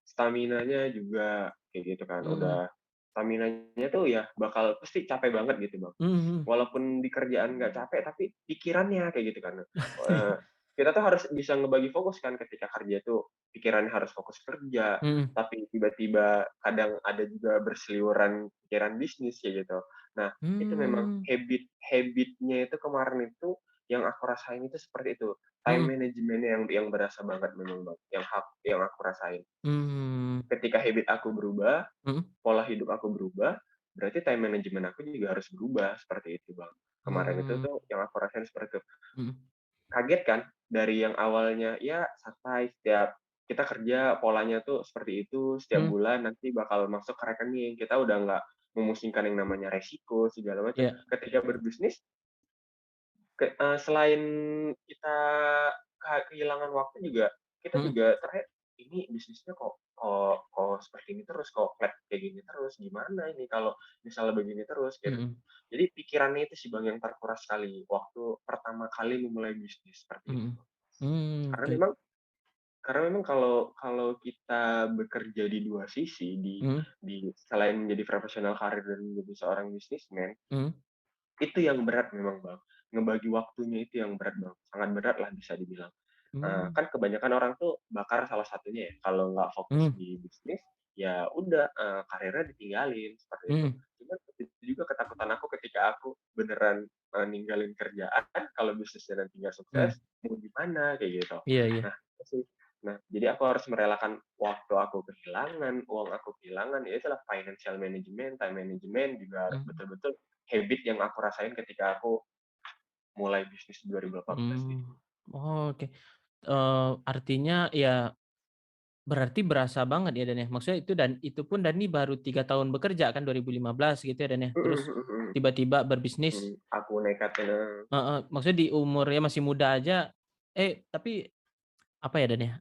Staminanya juga kayak gitu kan, Mhm, udah staminanya tuh ya bakal pasti capek banget gitu, Bang. mhm mhm. Walaupun di kerjaan nggak capek, tapi pikirannya kayak gitu kan. Eee, kita tuh harus bisa ngebagi fokus kan ketika kerja tuh, pikirannya harus fokus kerja, Mhm, tapi tiba-tiba kadang ada juga berseliweran pikiran bisnis kayak gitu. Nah, itu memang mmm, habit-nya itu kemarin itu yang aku rasain itu seperti itu. Time mhm, management-nya yang berasa banget memang, Bang, yang aku rasain. mmm, Ketika habit aku berubah, mhm, pola hidup aku berubah, berarti time management aku juga harus berubah, seperti itu, Bang. Kemarin itu mmm, tuh yang aku rasain seperti itu. mhm. kaget kan, dari yang awalnya ya santai setiap kita kerja polanya tuh seperti itu, setiap Mhm, bulan nanti bakal masuk ke rekening, kita udah nggak memusingkan yang namanya resiko segala macam. iya, Ketika berbisnis, selain kita kehilangan waktu juga, kita mhm, juga "Ini bisnisnya kok kok kok seperti ini terus, kok flat kayak gini terus, gimana ini kalau misalnya begini terus?" Gitu. mhm, Jadi pikirannya itu sih Bang yang terkuras sekali waktu pertama kali memulai bisnis, seperti itu. mhm. Mmm, Karena oke. memang karena memang kalau kalau kita bekerja di 2 sisi, Mhm, selain menjadi profesional karir dan menjadi seorang bisnismen, mhm, itu yang berat memang, Bang. Ngebagi waktunya itu yang berat, Bang, sangat berat lah bisa dibilang. mmm, Kan kebanyakan orang tuh bakar salah satunya ya, kalau nggak fokus mhm, di bisnis, ya udah, karirnya ditinggalin, seperti itu. mhm, Cuman itu juga ketakutan aku ketika aku beneran, ninggalin kerjaan, kalau bisnisnya nanti nggak mhm. sukses, mau gimana, kayak gitu. Iya, iya. Nah, itu sih. Nah, jadi aku harus merelakan waktu aku kehilangan, uang aku kehilangan, ya itulah financial management, time management juga harus Mhm, betul-betul habit yang aku rasain ketika aku mulai bisnis 2018 mmm. ini. Oh, oke. Artinya ya berarti berasa banget ya, Dan, ya? Maksudnya itu pun Dani baru 3 tahun bekerja kan 2015 gitu ya, Dan, ya? Mhm Terus mhm mhm. tiba-tiba berbisnis Aku nekatin, heeh, maksudnya di umurnya masih muda aja tapi apa ya, Dan, ya,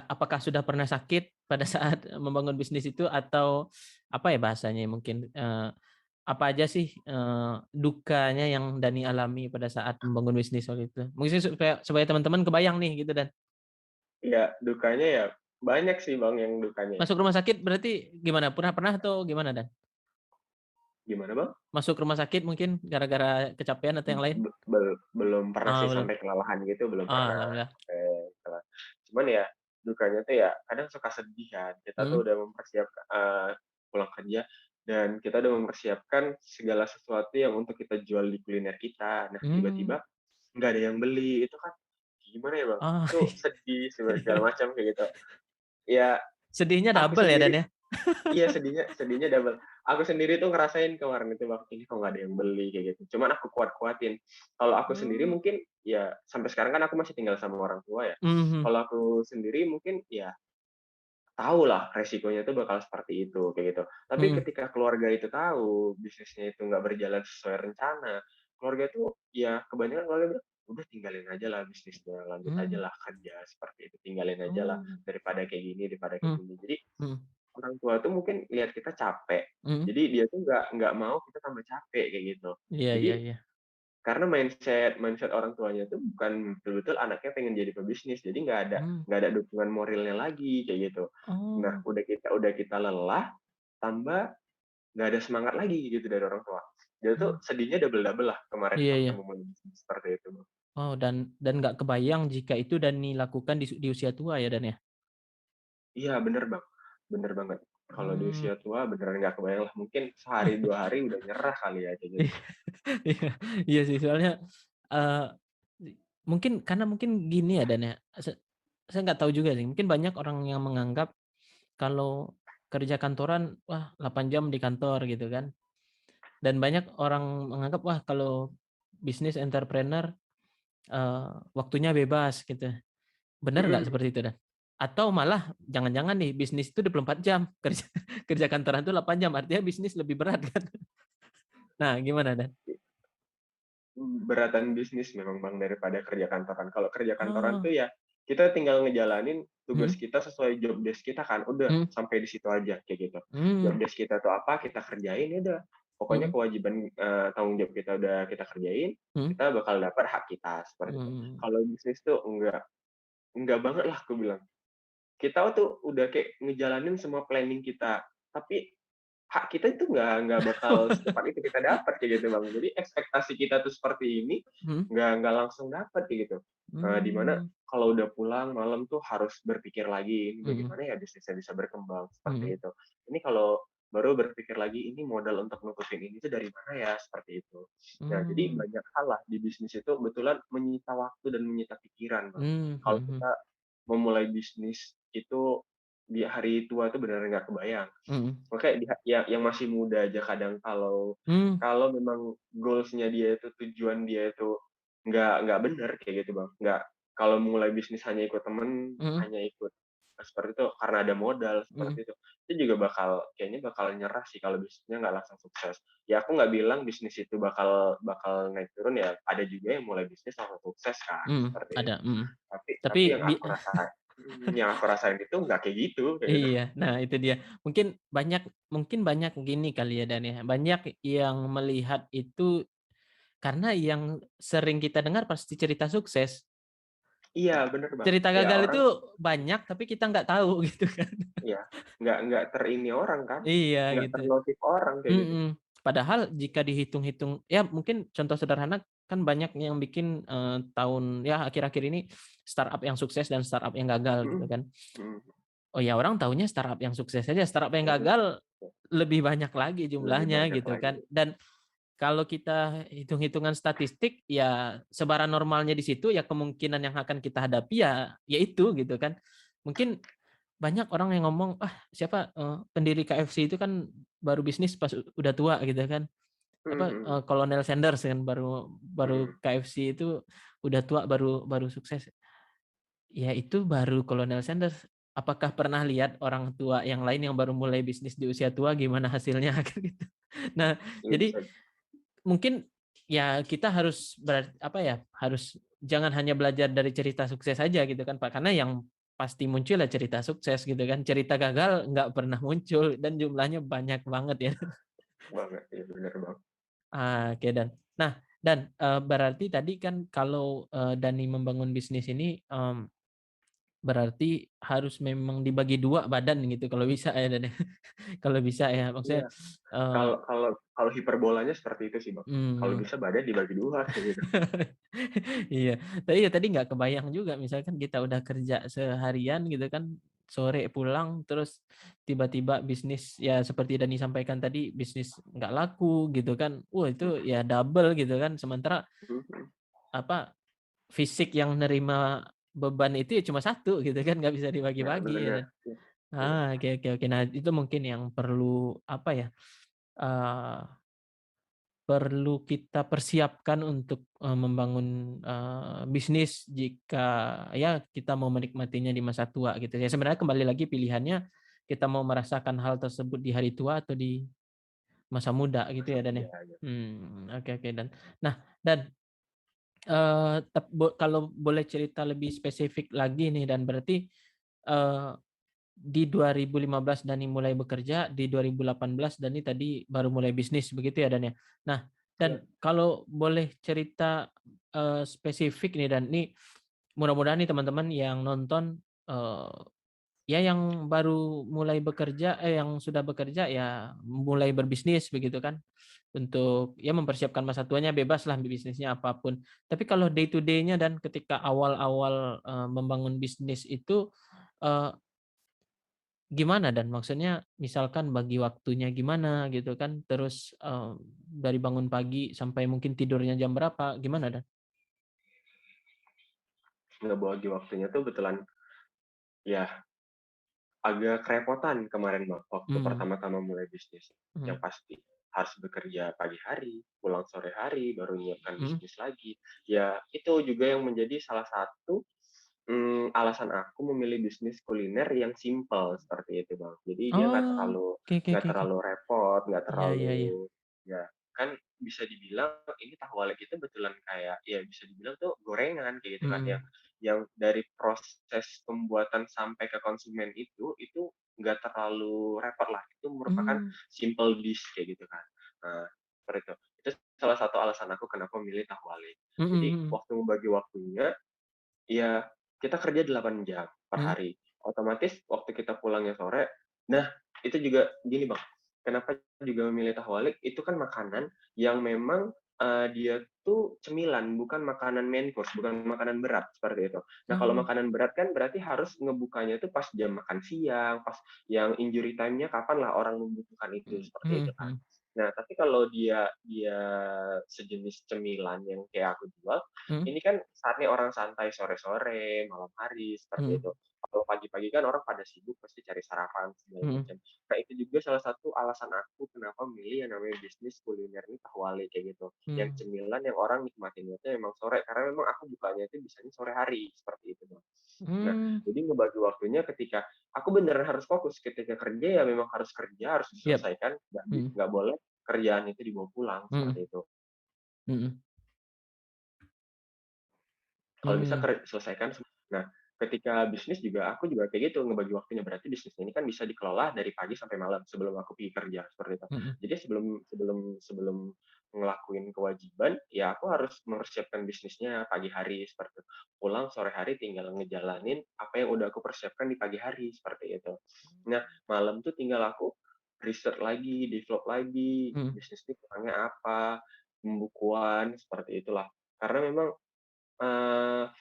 apakah sudah pernah sakit pada saat membangun bisnis itu atau apa ya bahasanya ya mungkin, apa aja sih, dukanya yang Dani alami pada saat membangun bisnis waktu itu? Mungkin supaya supaya teman-teman kebayang nih gitu, Dan. iya, dukanya ya banyak sih Bang yang dukanya ya. Masuk rumah sakit berarti gimana? Pernah pernah atau gimana, Dan? Gimana Bang? Masuk rumah sakit mungkin gara-gara kecapean atau yang lain? Belum pernah Oh, sih belum. sampai kelelahan gitu, belum Oh, pernah alhamdulillah. sampai cuman ya dukanya tuh ya kadang suka sedih kan, kita tuh Mhm, udah mempersiapkan pulang kerja dan kita udah mempersiapkan segala sesuatu yang untuk kita jual di kuliner kita. Nah, mmm, tiba-tiba nggak ada yang beli, itu kan gimana ya Bang, oh, itu sedih segala macam kayak gitu. Ya, sedihnya aku double ya, Dan, sendiri ya? iya, sedihnya double. Aku sendiri tuh ngerasain kemarin itu, Bang, ini kok nggak ada yang beli kayak gitu. Cuman aku kuat-kuatin. Kalau aku sendiri Oh, mungkin ya sampai sekarang kan aku masih tinggal sama orang tua ya. mhm, Kalau aku sendiri mungkin ya tahu lah resikonya itu bakal seperti itu, kayak gitu. Tapi mhm, ketika keluarga itu tahu bisnisnya itu nggak berjalan sesuai rencana, keluarga itu ya kebanyakan keluarga bilang, "Udah tinggalin aja lah bisnisnya, lanjut aja mmm, lah kerja," seperti itu, "tinggalin aja lah oh, daripada kayak mhm, gini." Jadi mhm, orang tua tuh mungkin lihat kita capek, mhm, jadi dia tuh nggak mau kita tambah capek kayak gitu. iya, iya, Jadi iya. karena mindset mindset orang tuanya tuh bukan betul-betul anaknya pengen jadi pebisnis, jadi Mmm, nggak ada dukungan moralnya lagi kayak gitu. Nah, oh, udah kita lelah, tambah nggak ada semangat lagi gitu dari orang tua. Dia tuh mmm, sedihnya double-double lah kemarin iya, pas iya. memulai bisnis seperti itu, Bang. Oh, dan nggak kebayang jika itu Dani lakukan di usia tua ya, Dan, ya? Iya bener, Bang, bener banget. Kalau di Mmm. usia tua beneran nggak kebayang lah, mungkin sehari 2 hari udah nyerah kali ya kayak gitu. Iya, iya, iya sih soalnya, eee, mungkin karena mungkin gini ya, Dan, ya, saya nggak tahu juga sih, mungkin banyak orang yang menganggap kalau kerja kantoran, wah 8 jam di kantor gitu kan, dan banyak orang menganggap, wah kalau bisnis entrepreneur, waktunya bebas gitu. Bener nggak Mhm. seperti itu, Dan? Atau malah jangan-jangan nih bisnis itu 24 jam, kerja kerja kantoran itu 8 jam, artinya bisnis lebih berat kan? Nah gimana, Dan? Beratan bisnis memang Bang, daripada kerja kantoran. Kalau kerja kantoran Oh, tuh ya, kita tinggal ngejalanin tugas mhm, kita sesuai job desk kita kan, udah mhm, sampai di situ aja, kayak gitu. Job mmm. desk kita tuh apa, kita kerjain, ya udah. Pokoknya Mhm, kewajiban, tanggung jawab kita udah kita kerjain, mhm, kita bakal dapat hak kita, seperti itu. mmm, Kalau bisnis tuh enggak banget lah aku bilang. Kita tuh udah kayak ngejalanin semua planning kita, tapi hak kita itu nggak bakal secepat itu kita dapat kayak gitu, Bang. Jadi ekspektasi kita tuh seperti ini, mhm, nggak langsung dapat kayak gitu. Di mana mmm, kalau udah pulang malam tuh harus berpikir lagi, "Ini mhm, bagaimana ya bisnisnya bisa berkembang?" mhm, Seperti itu. Ini kalau baru berpikir lagi, "Ini modal untuk nutupin ini tuh dari mana ya?" Seperti itu. Nah, jadi mmm, banyak hal lah di bisnis itu kebetulan menyita waktu dan menyita pikiran, Bang. mmm, Kalau mhm, kita memulai bisnis itu di hari tua itu benar-benar nggak kebayang. mhm, Makanya yang masih muda aja kadang kalau mmm, kalau memang goals-nya dia itu, tujuan dia itu nggak bener kayak gitu, Bang. Nggak, kalau mulai bisnis hanya ikut temen, Mhm, hanya ikut seperti itu karena ada modal mhm, seperti itu juga kayaknya bakal nyerah sih kalau bisnisnya nggak langsung sukses. Ya aku nggak bilang bisnis itu bakal bakal naik turun ya, ada juga yang mulai bisnis langsung sukses kan, seperti ada, itu. Tapi tapi yang aku yang aku rasain itu nggak kayak gitu, kayak gitu. iya, nah itu dia. Mungkin banyak gini kali ya, Dan, ya, banyak yang melihat itu karena yang sering kita dengar pasti cerita sukses. Iya bener, Bang. Cerita Ya gagal orang itu banyak, tapi kita nggak tahu gitu kan. ya nggak terini orang kan, Iya nggak gitu, ternotif orang kayak gitu. padahal jika dihitung-hitung ya mungkin contoh sederhana kan banyak yang bikin, tahun ya akhir-akhir ini startup yang sukses dan startup yang gagal gitu Mhm, kan. mhm. Oh ya orang taunya startup yang sukses saja, startup yang Heeh, gagal lebih banyak lagi lebih jumlahnya banyak gitu lagi. kan. Dan kalau kita hitung-hitungan statistik ya sebaran normalnya di situ ya kemungkinan yang akan kita hadapi ya itu gitu kan. Mungkin banyak orang yang ngomong, "Ah siapa, pendiri KFC itu kan baru bisnis pas udah tua," gitu kan. Mhm, Apa, mhm, Kolonel Sanders kan baru baru mhm. KFC itu udah tua baru baru sukses. Ya itu baru Kolonel Sanders. Apakah pernah lihat orang tua yang lain yang baru mulai bisnis di usia tua gimana hasilnya kan gitu. Nah, Iya jadi bisa. mungkin ya kita harus apa ya, harus jangan hanya belajar dari cerita sukses saja gitu kan Pak, karena yang pasti muncul ya cerita sukses gitu kan, cerita gagal nggak pernah muncul dan jumlahnya banyak banget ya. Banget, iya bener, Bang. Oke berarti tadi kan kalau, Dani membangun bisnis ini, berarti harus memang dibagi 2 badan gitu kalau bisa ya Dan ya? Kalau bisa ya Iya, maksudnya, eee, kalau kalau kalau hiperbolanya seperti itu sih, Bang. Kalau mmm. bisa badan dibagi 2 kayak gitu. Iya, tapi ya tadi nggak kebayang juga misalkan kita udah kerja seharian gitu kan, sore pulang terus tiba-tiba bisnis ya seperti Dani sampaikan tadi, bisnis nggak laku gitu kan. Wah itu ya double gitu kan, sementara Mhm. apa, fisik yang nerima beban itu ya cuma satu gitu kan, nggak bisa Nah, dibagi-bagi ya bener. dan Iya, iya. oke oke oke. Nah itu mungkin yang perlu apa ya, eee perlu kita persiapkan untuk, membangun, bisnis jika ya kita mau menikmatinya di masa tua gitu ya. Sebenarnya kembali lagi pilihannya, kita mau merasakan hal tersebut di hari tua atau di masa muda gitu Masa ya, Dan, ya? muda ya. Oke oke, Dan. Nah, Dan, kalau boleh cerita lebih spesifik lagi nih, Dan, berarti, eee, di 2015 Dani mulai bekerja, di 2018 Dani tadi baru mulai bisnis begitu ya, Dan, ya? Nah, Iya. Dan kalau boleh cerita, spesifik nih Dan, nih mudah-mudahan nih teman-teman yang nonton, ya yang baru mulai bekerja yang sudah bekerja ya mulai berbisnis begitu kan, untuk ya mempersiapkan masa tuanya bebaslah bisnisnya apapun. Tapi kalau day to day-nya dan ketika awal-awal, membangun bisnis itu, eee gimana Dan? Maksudnya misalkan bagi waktunya gimana gitu kan, terus, dari bangun pagi sampai mungkin tidurnya jam berapa, gimana Dan? Ngebagi waktunya tuh kebetulan ya agak kerepotan kemarin, Bang, waktu Mmm, pertama-tama mulai bisnis. Yang mhm, pasti harus bekerja pagi hari, pulang sore hari, baru nyiapkan mhm. bisnis lagi. Ya itu juga yang menjadi salah satu, alasan aku memilih bisnis kuliner yang simpel seperti itu, Bang. Jadi dia Oh, oke oke nggak oke oke. terlalu repot, nggak Iya iya iya. terlalu ya kan bisa dibilang ini tahu lek itu betulan kayak ya bisa dibilang tuh gorengan kayak gitu kan, Mhm. yang dari proses pembuatan sampai ke konsumen itu nggak terlalu repot lah, itu merupakan Mmm, simple dish kayak gitu kan. Nah, seperti itu. Itu salah satu alasan aku kenapa memilih tahu lek. mhm Jadi mhm, waktu membagi waktunya, ya kita kerja 8 jam per mhm. hari. Otomatis waktu kita pulangnya sore, nah itu juga gini Bang, kenapa juga memilih tahu lek, itu kan makanan yang memang, dia tuh cemilan, bukan makanan main course, bukan makanan berat, seperti itu. Nah, kalau Oh, makanan berat kan berarti harus ngebukanya tuh pas jam makan siang, pas yang injury time-nya kapan lah orang membutuhkan itu, mhm seperti itu mhm kan. mhm Nah, tapi kalau dia dia sejenis cemilan yang kayak aku jual, mhm ini kan saatnya orang santai sore-sore, malam hari, seperti mhm. itu. kalau pagi-pagi kan orang pada sibuk pasti cari sarapan segala mhm, macam. Nah, itu juga salah satu alasan aku kenapa milih yang namanya bisnis kuliner ini tahu wali kayak gitu. mmm, Yang cemilan yang orang nikmatinnya itu memang sore, karena memang aku bukanya itu bisanya sore hari, seperti itu, Bang. Nah, mmm, jadi ngebagi waktunya ketika aku beneran harus fokus, ketika kerja ya memang harus kerja, harus yap, diselesaikan, mhm, nggak boleh kerjaan itu dibawa pulang, mhm, seperti itu. mhm, Kalau bisa mmm, selesaikan nah, ketika bisnis juga aku juga kayak gitu ngebagi waktunya, berarti bisnis ini kan bisa dikelola dari pagi sampai malam sebelum aku pergi kerja, seperti itu. mhm, Jadi sebelum sebelum sebelum ngelakuin kewajiban, ya aku harus mempersiapkan bisnisnya pagi hari seperti itu. Pulang sore hari tinggal ngejalanin apa yang udah aku persiapkan di pagi hari, seperti itu. Nah, malam tuh tinggal aku riset lagi, develop lagi, mhm, bisnis ini kurangnya apa, pembukuan, seperti itulah. Karena memang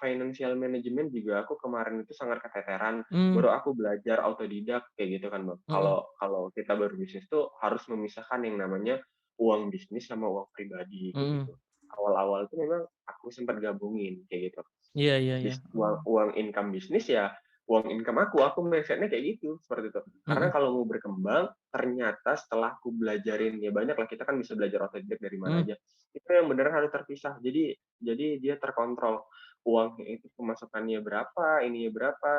financial management juga aku kemarin itu sangat keteteran, mmm, baru aku belajar autodidak kayak gitu kan, Bang. mhm, Kalau kalau kita berbisnis tuh harus memisahkan yang namanya uang bisnis sama uang pribadi kayak mhm, gitu. Awal-awal itu memang aku sempat gabungin kayak gitu. iya iya iya, Uang oh, uang income bisnis ya, uang income aku mindset-nya kayak gitu, seperti itu. Karena mhm, kalau mau berkembang, ternyata setelah aku belajarin, ya banyak lah kita kan bisa belajar otodidak dari mana mmm, aja. Itu yang beneran harus terpisah. Jadi dia terkontrol. Uangnya itu pemasukannya berapa, ininya berapa,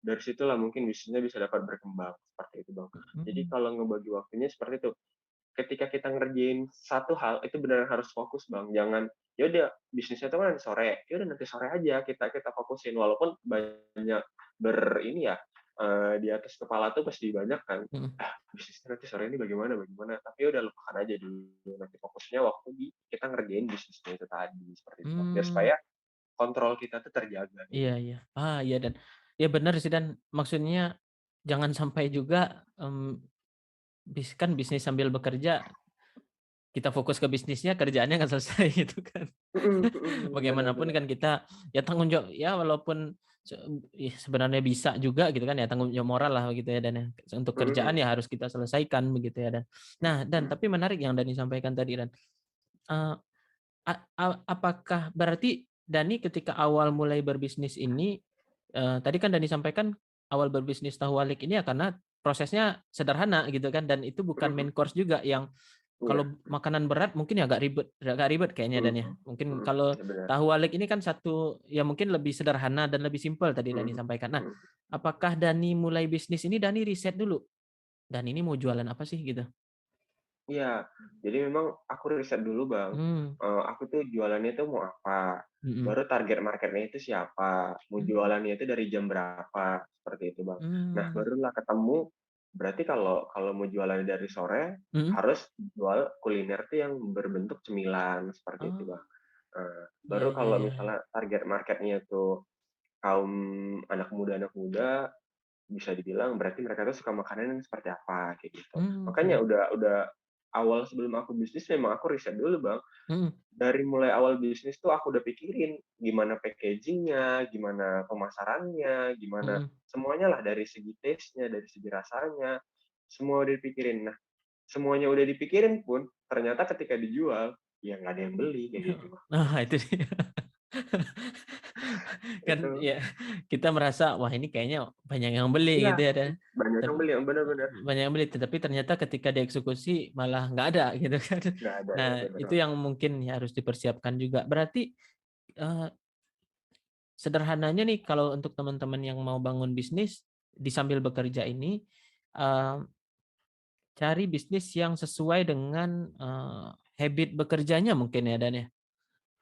dari situlah mungkin bisnisnya bisa dapat berkembang, seperti itu, Bang. Jadi mhm, kalau ngebagi waktunya seperti itu. Ketika kita ngerjain satu hal, itu beneran harus fokus, Bang. Jangan, ya udah bisnisnya itu kan sore, ya udah nanti sore aja kita fokusin. Walaupun banyak ini ya, di atas kepala tuh pasti banyak kan, mhm, "Ah, bisnisnya nanti sore ini bagaimana bagaimana?" Tapi ya udah lupakan aja dulu, nanti fokusnya waktu kita ngerjain bisnisnya itu tadi, seperti itu, Bang. Biar mmm, supaya kontrol kita tuh terjaga, kayak iya gitu. iya, iya dan ya bener sih dan maksudnya jangan sampai juga, kan bisnis sambil bekerja, kita fokus ke bisnisnya, kerjaannya nggak selesai gitu kan. Mhm mhm, bener Bagaimanapun bener. kan kita ya tanggung jawab ya walaupun sebenarnya bisa juga gitu kan ya tanggung jawab moral lah gitu ya dan ya, untuk Mhm kerjaan mhm, ya harus kita selesaikan begitu ya dan nah dan mhm. tapi menarik yang Dani sampaikan tadi dan, eee, apakah berarti Dani ketika awal mulai berbisnis ini, tadi kan Dani sampaikan awal berbisnis tahu walik ini ya karena prosesnya sederhana gitu kan dan itu Mhm bukan mhm. main course juga yang Iya. kalau makanan berat mungkin ya agak ribet kayaknya Dan ya. Mhm Mungkin mhm. kalau Iya bener. tahu walik ini kan satu ya mungkin lebih sederhana dan lebih simpel tadi Dani Mhm sampaikan. Nah, mhm. apakah Dani mulai bisnis ini Dani riset dulu? Dan ini mau jualan apa sih gitu? Iya, jadi memang aku riset dulu, Bang, Mmm, aku tuh jualannya tuh mau apa, mhm, baru target market-nya itu siapa, mau mmm, jualannya itu dari jam berapa, seperti itu, Bang. Nah, mmm, barulah ketemu, berarti kalau kalau mau jualannya dari sore, mhm. harus jual kuliner tuh yang berbentuk cemilan, seperti itu, Oh, Bang. iya Baru iya kalau iya iya. misalnya target market-nya tuh kaum anak muda, bisa dibilang berarti mereka tuh suka makanan yang seperti apa, kayak gitu. Mmm, Makanya mhm, udah awal sebelum aku bisnis memang aku riset dulu, Bang. mhm, Dari mulai awal bisnis tuh aku udah pikirin gimana packaging-nya, gimana pemasarannya, gimana mhm. semuanya lah dari segi taste-nya, dari segi rasanya, semua udah dipikirin. Nah, semuanya udah dipikirin pun ternyata ketika dijual, ya nggak ada yang beli kayak gitu, Bang. Nah, itu dia. Kan Itu ya kita merasa, wah ini kayaknya banyak yang beli iya, gitu ya dan banyak tep yang beli, yang bener-bener. banyak yang beli, tetapi ternyata ketika dieksekusi malah nggak ada gitu kan. Nggak ada, Nah ya bener, itu Bang. yang mungkin ya harus dipersiapkan juga. Berarti, eee, sederhananya nih kalau untuk teman-teman yang mau bangun bisnis, di sambil bekerja ini, eee, cari bisnis yang sesuai dengan, habit bekerjanya mungkin ya Dan ya?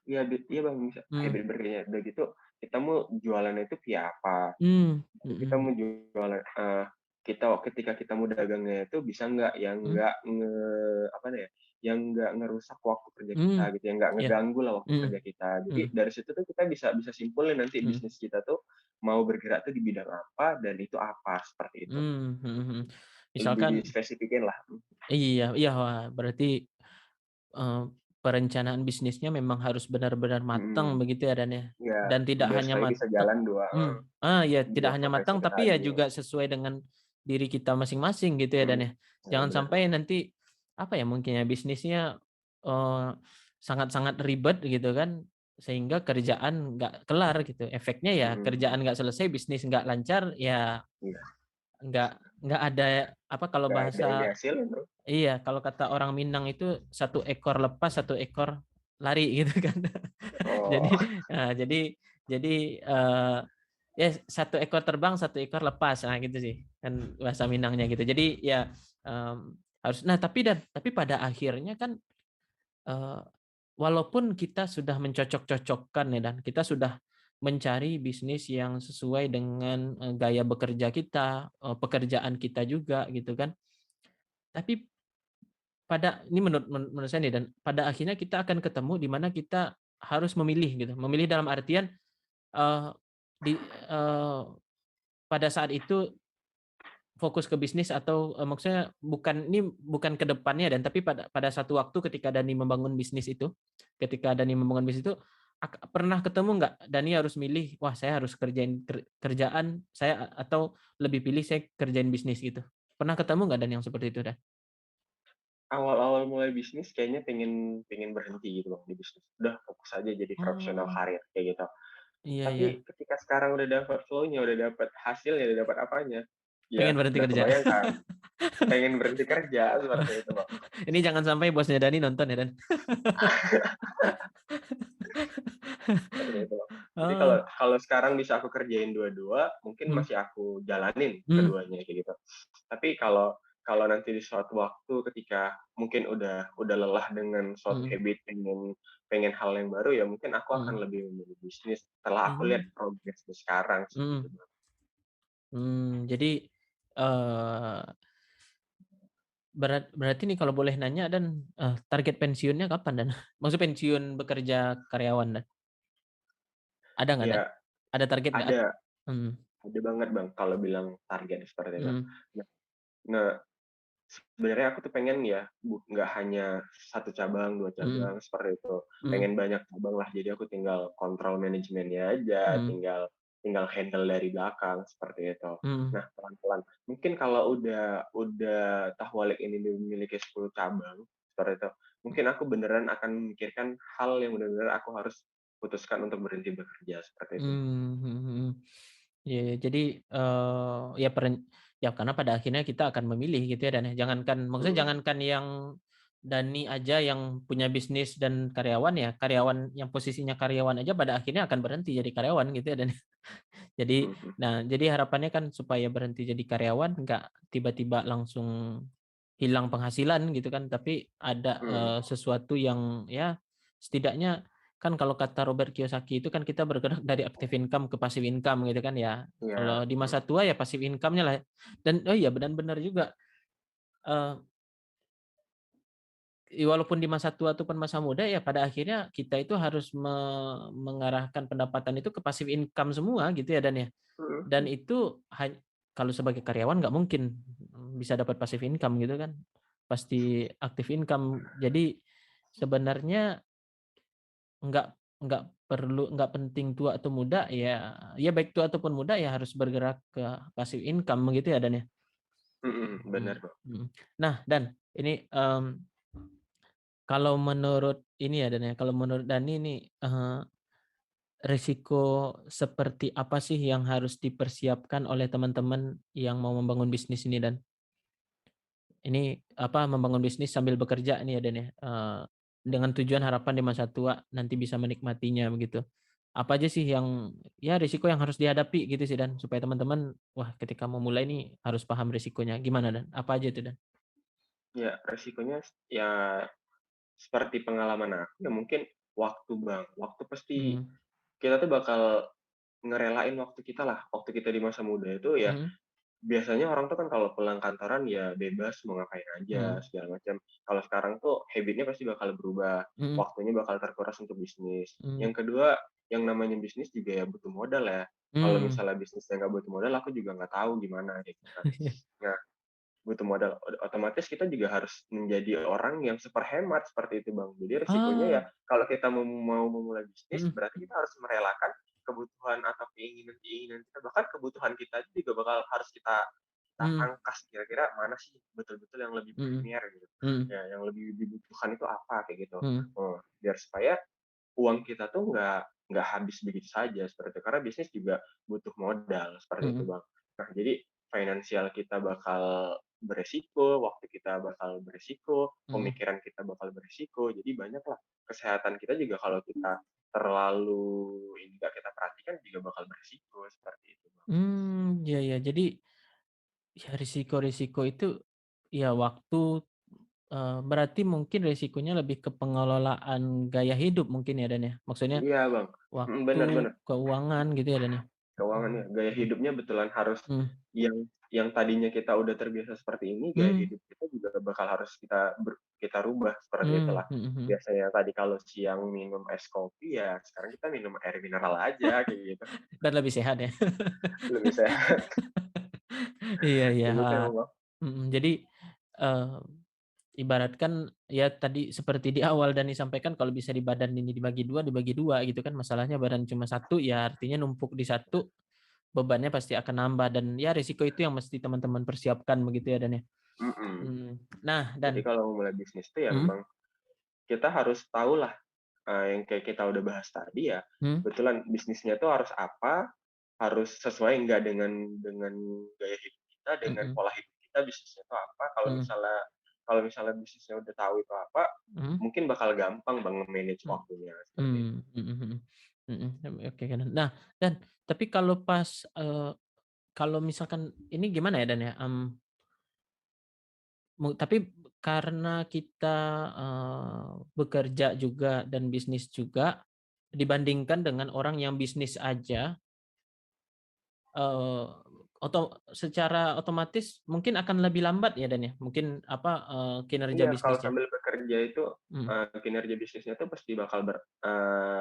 Iya, iya, Bang, bisa Mmm, hybrid burgernya. Udah gitu, kita mau jualannya itu via apa, mmm, kita mhm, mau jualan ketika kita mau dagangnya itu bisa nggak yang mmm, nggak apa ya, yang nggak ngerusak waktu kerja kita mmm, gitu, yang nggak iya, ngeganggu lah waktu mhm, kerja kita. Jadi mhm, dari situ tuh kita bisa bisa simpulin nanti mhm. bisnis kita tuh mau bergerak tuh di bidang apa dan itu apa, seperti itu. Mmm, mhm mhm. Lebih Misalkan spesifikin lah. iya iya, wah berarti, eee, perencanaan bisnisnya memang harus benar-benar matang Mhm, begitu ya, Dan ya? iya, Dan tidak biar hanya supaya bisa matang jalan 2 iya, tidak 2 hanya profesi matang itu tapi ya tadi. juga sesuai dengan diri kita masing-masing gitu ya, Dan Mhm, ya? iya Jangan benar, sampai Bang. nanti, apa ya, mungkin ya bisnisnya, eee, sangat-sangat ribet gitu kan, sehingga kerjaan nggak kelar gitu. Efeknya ya Mhm. kerjaan nggak selesai, bisnis nggak lancar, ya Iya, nggak ada apa kalau nggak ada ini bahasa hasilnya Bro. iya, kalau kata orang Minang itu satu ekor lepas, satu ekor lari gitu kan. Jadi, Oh, jadi, ya satu ekor terbang, satu ekor lepas, nah gitu sih, kan bahasa Minangnya gitu. Jadi ya, harus nah tapi pada akhirnya kan, eee, walaupun kita sudah mencocok-cocokkan ya dan kita sudah mencari bisnis yang sesuai dengan, gaya bekerja kita, pekerjaan kita juga gitu kan. Tapi ini menurut saya nih dan pada akhirnya kita akan ketemu di mana kita harus memilih gitu. Memilih dalam artian, eee, di eee, pada saat itu fokus ke bisnis atau, maksudnya bukan ke depannya dan tapi pada satu waktu ketika Dani membangun bisnis itu, pernah ketemu nggak Dani harus milih, "Wah saya harus kerjain kerjaan saya atau lebih pilih saya kerjain bisnis," gitu. Pernah ketemu nggak Dan yang seperti itu, Dan? awal-awal mulai bisnis kayaknya pengen pengen berhenti gitu Bang, di bisnis. Udah fokus aja jadi profesional Oh, karir, kayak gitu. iya Tapi iya. ketika sekarang udah dapat flow-nya, udah dapat hasilnya, udah dapat apanya, ya Pengen berhenti udah kerja. kebayangkan pengen berhenti kerja seperti itu Bang. Ini jangan sampai bosnya Dani nonton ya, Dan. Seperti itu Bang. Jadi kalau Oh, kalau sekarang bisa aku kerjain dua-dua, mungkin mhm, masih aku jalanin mhm, keduanya kayak gitu. Tapi kalau kalau nanti di suatu waktu ketika mungkin udah lelah dengan suatu mhm, habit, pengen pengen hal yang baru, ya mungkin aku akan mhm, lebih memilih bisnis setelah aku lihat mhm, progresnya sekarang sih gitu, mhm. Bang. Jadi, eee, berarti nih kalau boleh nanya Dan, target pensiunnya kapan Dan? Maksud pensiun bekerja karyawan Dan? Ada nggak Dan? Ya Ada target nggak? ada Mhm, ada banget Bang kalau bilang target seperti itu. mhm, Nah nah sebenarnya aku tuh pengen ya, nggak hanya satu cabang, 2 mhm, cabang, seperti itu. mhm, Pengen banyak cabang lah, jadi aku tinggal kontrol manajemennya aja, mhm, tinggal tinggal handle dari belakang, seperti itu. mhm, Nah, pelan-pelan. Mungkin kalau udah Tahwalik ini memiliki 10 cabang, seperti itu, mungkin aku beneran akan memikirkan hal yang benar-benar aku harus putuskan untuk berhenti bekerja, seperti itu. mhm, mhm. Iya, iya. Jadi, ya ya karena pada akhirnya kita akan memilih gitu ya Dan ya. Maksudnya Mhm, jangankan yang Dani aja yang punya bisnis dan karyawan ya, karyawan yang posisinya karyawan aja pada akhirnya akan berhenti jadi karyawan gitu ya Dan. Jadi mhm, jadi harapannya kan supaya berhenti jadi karyawan nggak tiba-tiba langsung hilang penghasilan gitu kan, tapi ada, mhm. sesuatu yang ya setidaknya kan kalau kata Robert Kiyosaki itu kan kita bergerak dari active income ke passive income gitu kan ya. Iya, Kalau di mhm, masa tua ya passive income-nya lah dan oh iya benar-benar juga, eee, walaupun di masa tua ataupun masa muda ya pada akhirnya kita itu harus mengarahkan pendapatan itu ke passive income semua gitu ya Dan ya. mhm, Dan mhm, itu kalau sebagai karyawan nggak mungkin, bisa dapat passive income gitu kan, pasti active income. Jadi sebenarnya nggak nggak penting tua atau muda ya ya baik tua ataupun muda ya harus bergerak ke passive income gitu ya Dan ya? mhm, Mhm, bener, Bang. mhm. Nah Dan, ini, kalau menurut ini ya Dan ya, kalau menurut Dani nih, risiko seperti apa sih yang harus dipersiapkan oleh teman-teman yang mau membangun bisnis ini Dan? Ini, apa, membangun bisnis sambil bekerja nih ya, Dan ya, dengan tujuan harapan di masa tua nanti bisa menikmatinya begitu. Apa aja sih yang ya risiko yang harus dihadapi gitu sih, Dan, supaya teman-teman, wah ketika mau mulai nih harus paham risikonya, gimana, Dan? Apa aja itu, Dan? Ya, resikonya ya seperti pengalaman aku ya mungkin waktu, Bang. Waktu pasti Mhm, kita tuh bakal ngerelain waktu kita lah, waktu kita di masa muda itu ya mhm, biasanya orang tuh kan kalau pulang kantoran ya bebas mau ngapain aja mhm, segala macam. Kalau sekarang tuh habit-nya pasti bakal berubah, mhm, waktunya bakal terkuras untuk bisnis. mhm, Yang kedua, yang namanya bisnis juga ya butuh modal ya. Kalau mmm, misalnya bisnisnya nggak butuh modal, aku juga nggak tahu gimana gitu kan. Nah, butuh modal, otomatis kita juga harus menjadi orang yang super hemat seperti itu, Bang. Jadi resikonya ya Ah, kalau kita mau memulai bisnis, mhm, berarti kita harus merelakan kebutuhan atau keinginan-keinginan kita, bahkan kebutuhan kita juga bakal harus kita mhm, pangkas kira-kira mana sih betul-betul yang lebih mhm, primer gitu. mhm, Ya, yang lebih dibutuhkan itu apa kayak gitu. mhm, Oh, biar supaya uang kita tuh nggak habis begitu saja seperti itu, karena bisnis juga butuh modal seperti itu, mhm, Bang. Nah, jadi finansial kita bakal beresiko, waktu kita bakal beresiko, mhm. pemikiran kita bakal beresiko, jadi banyaklah kesehatan kita juga kalau kita terlalu ini nggak kita perhatikan juga bakal beresiko, seperti itu, Bang. Iya ya. Jadi, ya risiko-risiko itu, ya waktu, berarti mungkin risikonya lebih ke pengelolaan gaya hidup mungkin ya, Dan, ya? Maksudnya Iya, Bang, waktu, bener bener. keuangan gitu ya, Dan, ya? Keuangannya, Mmm, gaya mhm, hidupnya betulan harus mhm, yang tadinya kita udah terbiasa seperti ini, gaya mmm, hidup kita juga bakal harus kita rubah seperti mhm itulah. mhm. Biasanya tadi kalau siang minum es kopi, ya sekarang kita minum air mineral aja kayak gitu, Dan lebih sehat ya? lebih sehat. Iya iya, Begitu emang, Bang. jadi, eee, ibaratkan ya tadi seperti di awal Dani sampaikan kalau bisa di badan ini dibagi 2 gitu kan, masalahnya badan cuma satu ya artinya numpuk di satu, bebannya pasti akan nambah dan ya risiko itu yang mesti teman-teman persiapkan begitu ya, Dan, ya? Mhm. Nah Jadi dan kalau mulai bisnis tuh ya mhm memang kita harus tahulah, yang kayak kita udah bahas tadi ya, mhm kebetulan bisnisnya tuh harus apa, harus sesuai nggak dengan gaya hidup kita, dengan mhm pola hidup kita, bisnisnya itu apa. mhm Kalau misalnya bisnisnya udah tahu itu apa, mhm mungkin bakal gampang Bang nge-manage mhm waktunya, seperti itu. oke kan. Nah dan tapi kalau pas, kalau misalkan ini gimana ya, Dan, ya, tapi karena kita, bekerja juga dan bisnis juga, dibandingkan dengan orang yang bisnis aja, eee, secara otomatis mungkin akan lebih lambat ya, Dan, ya? Mungkin apa, kinerja Iya, kalau bisnisnya? sambil bekerja itu, Mhm. kinerja bisnisnya tuh pasti bakal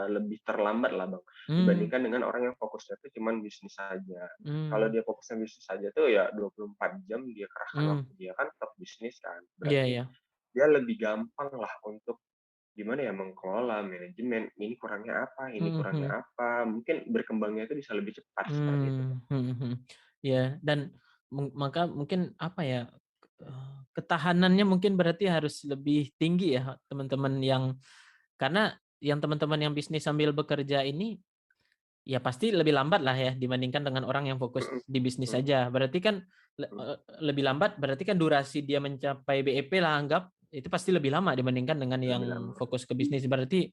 lebih terlambat lah, Bang, Mmm, dibandingkan dengan orang yang fokusnya tuh cuman bisnis saja. Kalau mmm, dia fokusnya bisnis saja tuh ya 24 jam dia kerahkan mmm, waktu dia kan tetap bisnis kan. iya Berarti iya, dia lebih gampang lah untuk gimana ya, mengelola manajemen, ini kurangnya apa, ini mhm kurangnya mhm, apa, mungkin berkembangnya itu bisa lebih cepat seperti itu, Bang. mhm. Iya dan maka mungkin apa ya, ketahanannya mungkin berarti harus lebih tinggi ya teman-teman yang karena yang teman-teman yang bisnis sambil bekerja ini, ya pasti lebih lambat lah ya dibandingkan dengan orang yang fokus Mhm, di bisnis mhm, saja. Berarti kan mhm, lebih lambat berarti kan durasi dia mencapai BEP lah anggap, itu pasti lebih lama dibandingkan dengan yang lebih lama. fokus ke bisnis. Berarti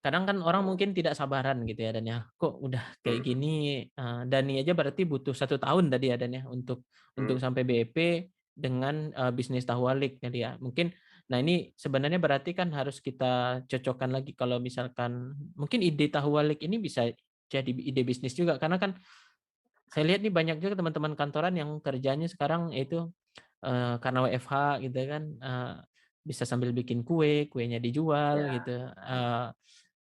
kadang kan orang mungkin tidak sabaran gitu ya Dan ya, kok udah kayak Mhm, gini, Dani aja berarti butuh 1 tahun tadi ya Dan ya untuk mhm, sampai BEP dengan, bisnis Tahualik tadi ya. Mungkin nah ini sebenarnya berarti kan harus kita cocokkan lagi kalau misalkan mungkin ide Tahualik ini bisa jadi ide bisnis juga karena kan saya lihat nih banyak juga teman-teman kantoran yang kerjanya sekarang itu, karena WFH gitu kan, bisa sambil bikin kue, kuenya dijual ya, gitu,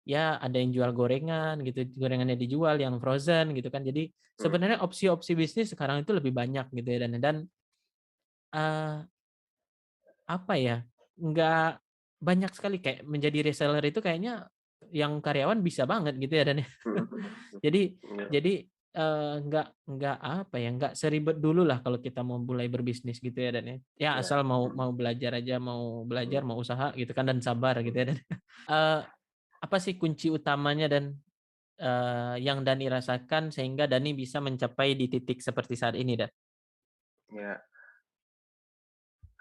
ya ada yang jual gorengan gitu, gorengannya dijual yang frozen gitu kan. Jadi mhm, sebenarnya opsi-opsi bisnis sekarang itu lebih banyak gitu ya dan, eee, apa ya, nggak banyak sekali kayak menjadi reseller itu kayaknya yang karyawan bisa banget gitu ya dan ya. mhm mhm mhm, Jadi iya, jadi, nggak apa ya, nggak seribet dulu lah kalau kita mau mulai berbisnis gitu ya dan ya. Ya iya, asal mau mhm, mau belajar aja, mau belajar, mhm, mau usaha gitu kan dan sabar gitu ya mhm, dan. Eee, apa sih kunci utamanya dan yang Dani rasakan sehingga Dani bisa mencapai di titik seperti saat ini, Dan? iya.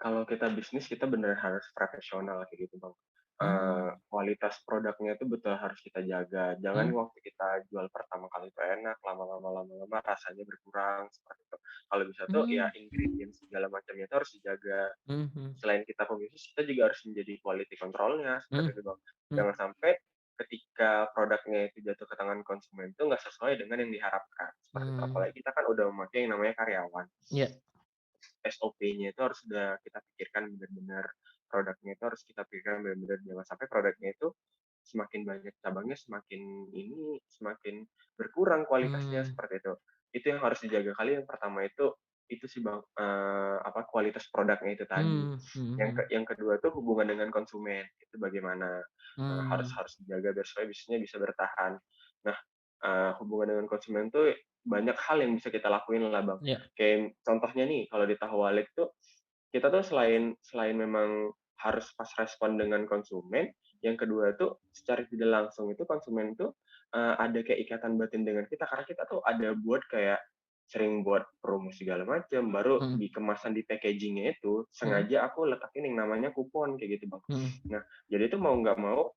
Kalau kita bisnis, kita bener harus profesional kayak gitu, Bang. Mmm, Kualitas produknya itu betul harus kita jaga. Jangan mhm, waktu kita jual pertama kali itu enak, lama-lama rasanya berkurang, seperti itu. Kalau bisa tuh ya mmm, ingredients segala macamnya itu harus dijaga. mhm, Selain kita pebisnis, kita juga harus menjadi quality control-nya, seperti mhm, itu, Bang. mhm, Jangan sampai ketika produknya itu jatuh ke tangan konsumen itu nggak sesuai dengan yang diharapkan, seperti itu. mmm, Apalagi kita kan udah memakai yang namanya karyawan. iya, SOP-nya itu harus sudah kita pikirkan benar-benar, produknya itu harus kita pikirkan benar-benar, jangan sampai produknya itu semakin banyak cabangnya, semakin semakin berkurang kualitasnya, mmm, seperti itu. Itu yang harus dijaga kali yang pertama itu sih Bang, apa, kualitas produknya itu tadi. mmm, mhm Yang kedua tuh hubungan dengan konsumen, itu bagaimana, harus mhm, harus dijaga biar supaya bisnisnya bisa bertahan. Nah, hubungan dengan konsumen tuh banyak hal yang bisa kita lakuin lah Bang. iya, Kayak contohnya nih, kalau di Tahuwalik tuh, kita tuh selain selain memang harus pas respon dengan konsumen, Yang kedua tuh secara tidak langsung itu konsumen tuh, ada kayak ikatan batin dengan kita karena kita tuh ada buat kayak sering buat promo segala macam, baru mhm, di kemasan di packaging-nya itu mhm, sengaja aku letakin yang namanya kupon kayak gitu, Bang. mhm, Nah, jadi itu mau nggak mau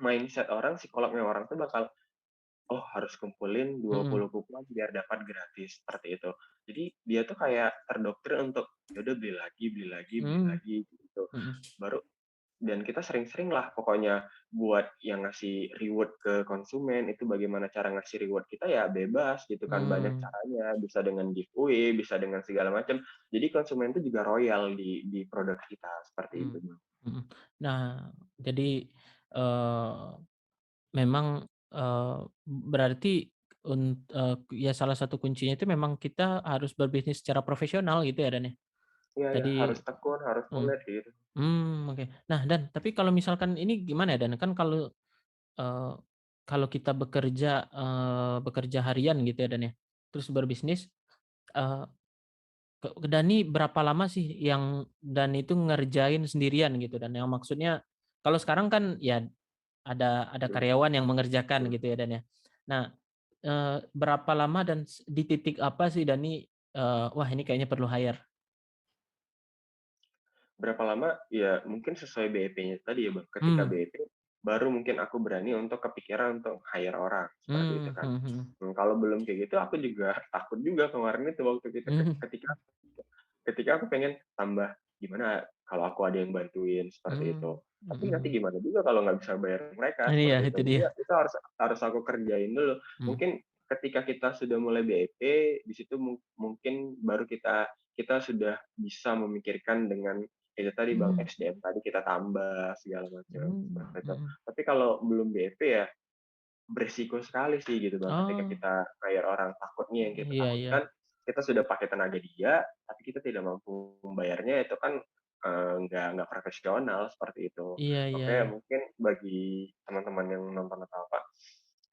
mindset orang, psikolognya orang tuh bakal, "Oh, harus kumpulin dua mhm, puluh kupon biar dapat gratis," seperti itu. Jadi dia tuh kayak terdoktrin untuk, "Ya udah beli mmm, lagi," gitu. mhm, Baru dan kita sering-sering lah pokoknya buat yang ngasih reward ke konsumen, itu bagaimana cara ngasih reward kita ya bebas gitu kan, banyak mmm, caranya, bisa dengan giveaway, bisa dengan segala macam. Jadi konsumen itu juga royal di produk kita, seperti mmm, itu, Bang. mhm. Nah, jadi, eee, memang, berarti ya salah satu kuncinya itu memang kita harus berbisnis secara profesional gitu ya, Dan, ya? Iya iya, harus Tadi tekun, harus mhm, kulet gitu. oke. Nah, Dan, tapi kalau misalkan ini gimana ya, Dan? Kan eee, kalau kita bekerja harian gitu ya, Dan, ya, terus berbisnis, eee, Dani berapa lama sih yang Dani itu ngerjain sendirian gitu, Dan? Yang maksudnya kalau sekarang kan ya ada Mhm karyawan yang mengerjakan mhm. gitu ya, Dan, ya. Nah, berapa lama dan di titik apa sih Dani, "Wah, ini kayaknya perlu hire." Berapa lama? Ya mungkin sesuai BEP-nya tadi ya, Bang. Ketika Mmm, BEP, baru mungkin aku berani untuk kepikiran untuk hire orang, seperti itu kan. mhm mhm. Kalau belum kayak gitu aku juga takut juga kemarin itu waktu kita Mmm, ketika ketika aku pengen tambah, gimana kalau aku ada yang bantuin, seperti itu. Tapi nanti mhm. gimana juga kalau nggak bisa bayar mereka, Iya, seperti itu. itu Jadi dia. ya itu harus harus aku kerjain dulu. Mmm, Mungkin ketika kita sudah mulai BEP, di situ mungkin baru kita kita sudah bisa memikirkan dengan itu tadi Bang, mmm, SDM tadi kita tambah segala macam, seperti itu. mhm. Tapi kalau belum BEP ya beresiko sekali sih gitu Bang, ketika Oh, kita hire orang. Takutnya yang kita iya iya. takutkan, kita sudah pakai tenaga dia, tapi kita tidak mampu membayarnya, itu kan, nggak profesional, seperti itu. Iya iya Makanya iya. mungkin bagi teman-teman yang nonton atau apa,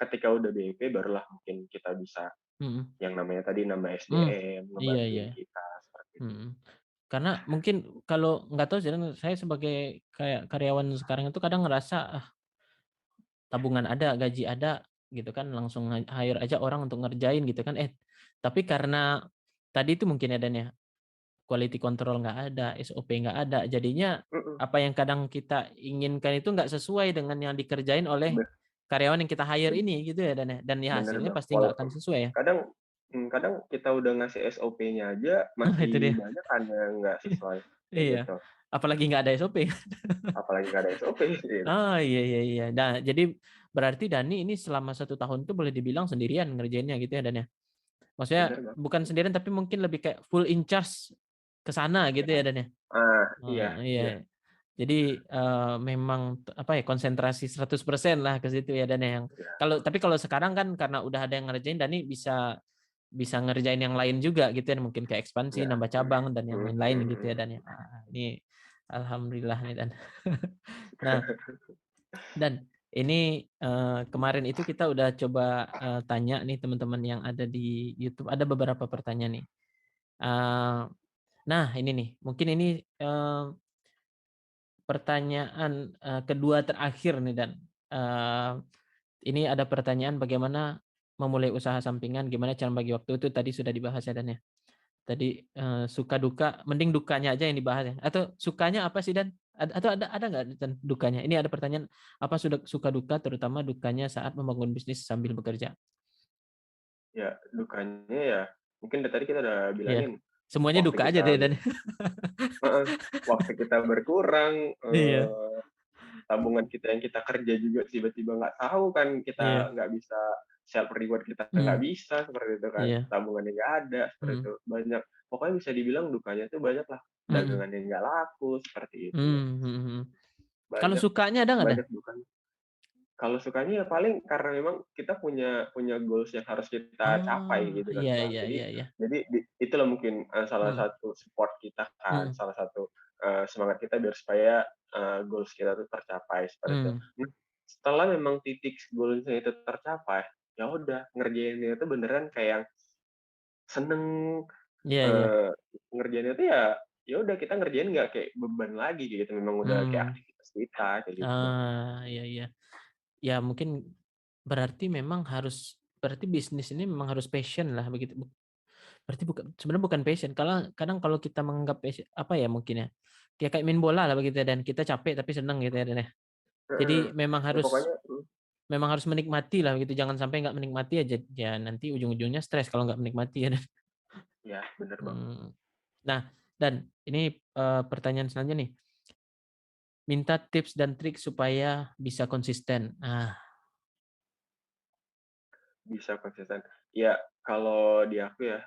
ketika udah BEP barulah mungkin kita bisa Mhm. yang namanya tadi nambah Mmm, SDM, iya iya. ngebantuin kita, seperti itu. Mhm. Karena mungkin kalau nggak tahu sih, saya sebagai kayak karyawan sekarang itu kadang ngerasa, tabungan ada, gaji ada, gitu kan, langsung hire aja orang untuk ngerjain gitu kan, tapi karena tadi itu mungkin ya, Dan, ya, quality control nggak ada, SOP nggak ada, jadinya Mhm, apa yang kadang kita inginkan itu nggak sesuai dengan yang dikerjain oleh be karyawan yang kita hire ben ini gitu ya, Dan, ya bener hasilnya Bang, pasti nggak akan walaupun sesuai ya. kadang kadang kita udah ngasih SOP-nya aja Nah itu masih dia. banyak kan yang nggak sesuai, kayak Iya, gitu. apalagi nggak ada SOP. Apalagi nggak ada SOP gitu. Oh, iya iya iya. Nah, jadi berarti Dani ini selama 1 tahun itu boleh dibilang sendirian ngerjainnya gitu ya, Dan, ya? Maksudnya Bener Bang, bukan sendirian tapi mungkin lebih kayak full in charge ke sana gitu iya. ya, Dan, ya? Iya iya, Iya. Jadi, memang apa ya, konsentrasi 100% lah ke situ ya, Dan, ya, yang iya, tapi kalau sekarang kan karena udah ada yang ngerjain, Dani bisa bisa ngerjain yang lain juga gitu ya, mungkin kayak ekspansi, iya, nambah cabang dan yang lain-lain gitu ya, mhm. Dan, ya? Ini alhamdulillah nih, Dan. Nah, Dan ini, kemarin itu kita udah coba, tanya nih teman-teman yang ada di YouTube, ada beberapa pertanyaan nih. Eee, nah ini nih, mungkin ini, pertanyaan, kedua terakhir nih, Dan. Eee, ini ada pertanyaan bagaimana memulai usaha sampingan, gimana cara bagi waktu, itu tadi sudah dibahas ya, Dan, ya? Tadi, suka duka, mending dukanya aja yang dibahas ya, atau sukanya apa sih, Dan? Atau ada nggak, Dan, dukanya? Ini ada pertanyaan, apa suka duka, terutama dukanya saat membangun bisnis sambil bekerja? Ya, dukanya ya mungkin dari tadi kita udah Iya, bilangin, semuanya waktu duka aja kita deh, Dan. heeh, waktu kita berkurang, Iya tabungan kita yang kita kerja juga tiba-tiba nggak tahu kan, iya, kita nggak bisa self reward, kita nggak mmm, bisa, seperti itu kan, iya, tabungannya nggak ada, seperti mhm itu. Banyak, pokoknya bisa dibilang dukanya tuh banyak lah, mhm, dagangan yang nggak laku, seperti itu. mhm mhm. Kalau Banyak sukanya ada nggak, Dan? banyak dukanya. Kalau sukanya ya paling karena memang kita punya punya goals yang harus kita capai Oh, gitu kan, iya Bang. iya Jadi iya iya, itulah mungkin, salah mhm satu support kita kan, mhm salah satu, semangat kita biar supaya, goals kita tuh tercapai, seperti itu. mhm, Nah, setelah memang titik goals-nya itu tercapai, ya udah ngerjainnya itu beneran kayak yang seneng, iya iya, eee, ngerjainnya tuh ya ya udah kita ngerjain nggak kayak beban lagi gitu, memang udah kayak mmm, aktivitas Rp100 juta kayak gitu, Bang. Iya iya. Ya mungkin berarti bisnis ini memang harus passion lah begitu. Berarti sebenarnya bukan passion. Kalau kadang kalau kita menganggap passion, apa ya mungkin ya, kayak main bola lah begitu ya, dan kita capek tapi senang gitu ya Dan ya. Jadi Heeh. Ya pokoknya memang harus menikmati lah begitu, jangan sampai nggak menikmati aja, ya nanti ujung-ujungnya stres kalau nggak menikmati ya Dan. ya bener, Bang. Mmm. Nah, Dan ini, pertanyaan selanjutnya nih, minta tips dan trik supaya bisa konsisten. Bisa konsisten. Ya kalau di aku ya,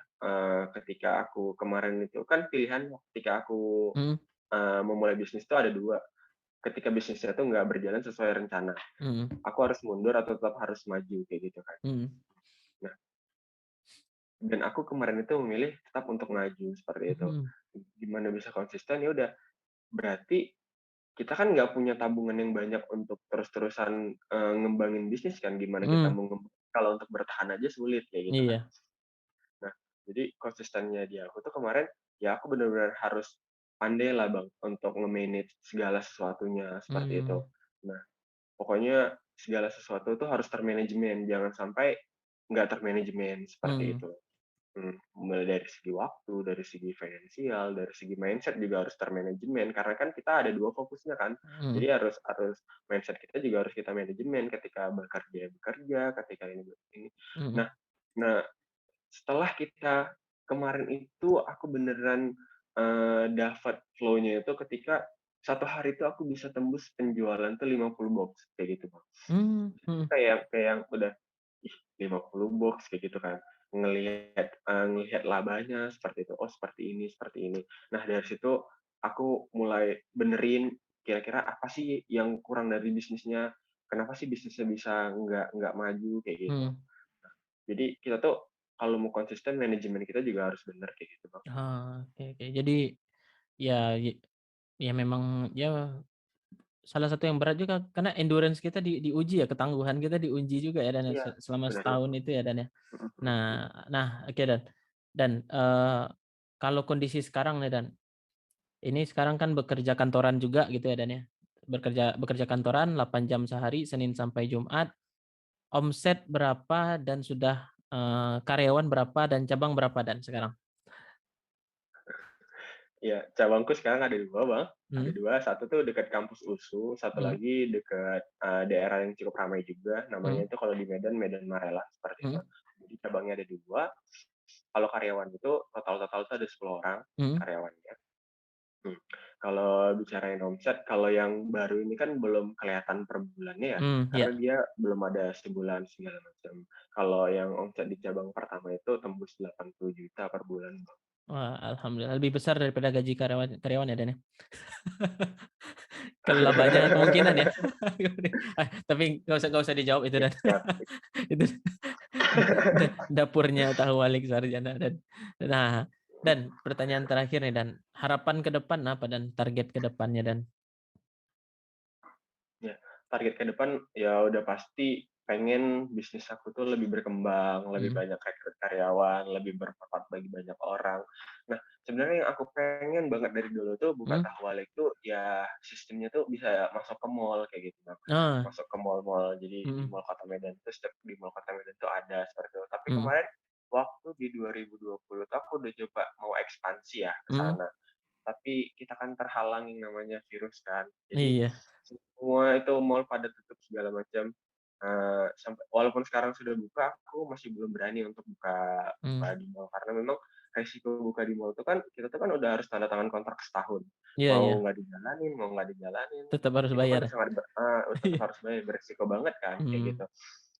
ketika aku kemarin itu kan pilihan ketika aku, Mhm memulai bisnis itu ada 2. Ketika bisnisnya tuh nggak berjalan sesuai rencana, mhm aku harus mundur atau tetap harus maju kayak gitu kan. mhm Nah, dan aku kemarin itu memilih tetap untuk maju seperti itu. mhm Gimana bisa konsisten, ya udah berarti kita kan nggak punya tabungan yang banyak untuk terus-terusan, ngembangin bisnis kan, gimana kita mhm, mau kalau untuk bertahan aja sulit kayak gitu kan. iya, Nah, jadi konsistennya di aku tuh kemarin, ya aku benar-benar harus pandai lah Bang, untuk nge-manage segala sesuatunya, seperti itu. mmm, Nah, pokoknya segala sesuatu itu harus termanajemen, jangan sampai nggak termanajemen, seperti mhm itu. Mulai dari segi waktu, dari segi finansial, dari segi mindset juga harus termanajemen, karena kan kita ada 2 fokusnya kan. Jadi mhm harus harus mindset kita juga harus kita manajemen ketika bekerja, ketika ini. mhm Nah nah, setelah kita kemarin itu aku beneran, dapat flow-nya itu ketika satu hari itu aku bisa tembus penjualan tuh 50 box, kayak gitu, Bang. mhm Kayak yang udah, ih 50 box kayak gitu kan, ngelihat labanya seperti itu, oh seperti ini. Nah dari situ aku mulai benerin kira-kira apa sih yang kurang dari bisnisnya, kenapa sih bisnisnya bisa nggak maju kayak gitu. mhm. Jadi kita tuh kalau mau konsisten manajemen kita juga harus bener kayak gitu, Bang. Oke oke. Jadi, ya ya memang ya salah satu yang berat juga karena endurance kita diuji ya, ketangguhan kita diuji juga ya Dan ya, Iya, selama bener setahun Bang. itu ya Dan ya. Mhm mhm Nah mhm. nah oke Dan, kalau kondisi sekarang nih Dan, ini sekarang kan bekerja kantoran juga gitu ya Dan ya, bekerja bekerja kantoran 8 jam sehari Senin sampai Jumat, omset berapa dan sudah, karyawan berapa dan cabang berapa Dan sekarang? Iya, cabangku sekarang ada 2 Bang, ada Mmm, 2, satu tuh dekat kampus USU, satu mhm lagi dekat, daerah yang cukup ramai juga, namanya mhm itu kalau di Medan, Medan Marela, seperti itu. mhm Jadi cabangnya ada 2. Kalau karyawan itu total-total tuh ada 10 orang mhm, karyawannya. Mmm, kalau bicarain omset, kalau yang baru ini kan belum kelihatan per bulannya ya, iya. karena dia belum ada sebulan segala macam. Kalau yang omset di cabang pertama itu tembus 80 juta per bulan, Bang. Wah, alhamdulillah lebih besar daripada gaji karyawan karyawan ya, Dan, ya? Kalau labanya kemungkinan ya. Tapi nggak usah dijawab itu, Iya, Dan. siap. Itu dapurnya tahu walik sarjana, Dan. Nah, Dan, pertanyaan terakhir nih, Dan. Harapan ke depan apa dan target ke depannya, Dan? Ya, target ke depan ya udah pasti pengen bisnis aku tuh lebih berkembang, lebih Mhm banyak rekrut karyawan, lebih bermanfaat bagi banyak orang. Nah, sebenarnya yang aku pengen banget dari dulu tuh buka mhm. Tahwalik tuh ya sistemnya tuh bisa masuk ke mall kayak gitu, Bang. Ah, Masuk ke mall-mall, jadi di mhm Mall Kota Medan tuh setiap di Mall Kota Medan tuh ada seperti itu. Tapi mhm kemarin waktu di 2020 tuh aku udah coba mau ekspansi ya ke mhm. sana. Tapi kita kan terhalang yang namanya virus kan. Jadi Iya. semua itu mall pada tutup segala macam. Sampai walaupun sekarang sudah buka, aku masih belum berani untuk buka buka Mmm. di mall karena memang resiko buka di mall itu kan kita tuh kan udah harus tanda tangan kontrak setahun. Iya Mau iya. nggak dijalanin, mau nggak dijalanin, Tetap harus itu kan bayar ya? sangat tetap Iya. harus bayar, beresiko banget kan kayak Mhm. gitu.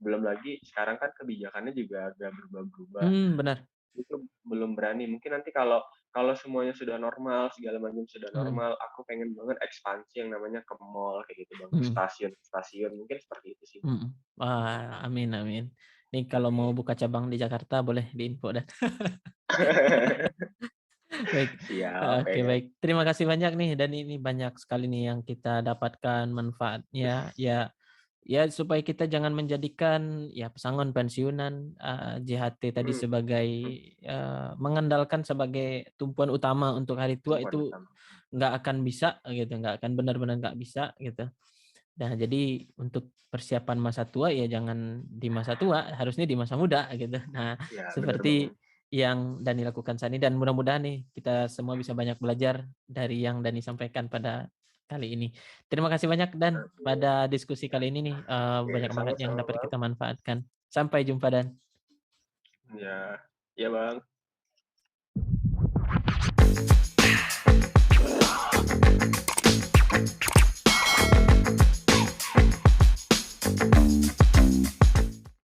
Belum lagi sekarang kan kebijakannya juga agak berubah-berubah. Benar. Itu belum berani. Mungkin nanti kalau kalau semuanya sudah normal, segala macam sudah Mhm normal, aku pengen banget ekspansi yang namanya ke mall kayak gitu, Bang, ke mhm. stasiun-stasiun, mungkin seperti itu sih, Bang. Mhm. Wah, amin amin. Nih kalau mau Amin. buka cabang di Jakarta boleh diinfo dan baik. Siap, Oke pengen. baik. Terima kasih banyak nih dan ini banyak sekali nih yang kita dapatkan manfaatnya. Ya Ya supaya kita jangan menjadikan ya pesangon pensiunan, JHT tadi Mhm, sebagai, mhm, mengandalkan sebagai tumpuan utama untuk hari tua tumpuan itu utama. nggak akan bisa gitu, nggak akan benar-benar nggak bisa gitu. Nah jadi untuk persiapan masa tua ya jangan di masa tua, harusnya di masa muda gitu. Nah Iya, bener banget. seperti yang Dani lakukan saat ini dan mudah-mudahan nih kita semua bisa banyak belajar dari yang Dani sampaikan pada kali ini. Terima kasih banyak Dan Amin. pada diskusi kali ini nih, Oke, banyak banget yang sama-sama, dapat Bang. kita manfaatkan. Sampai jumpa Dan. Iya. Iya, Bang.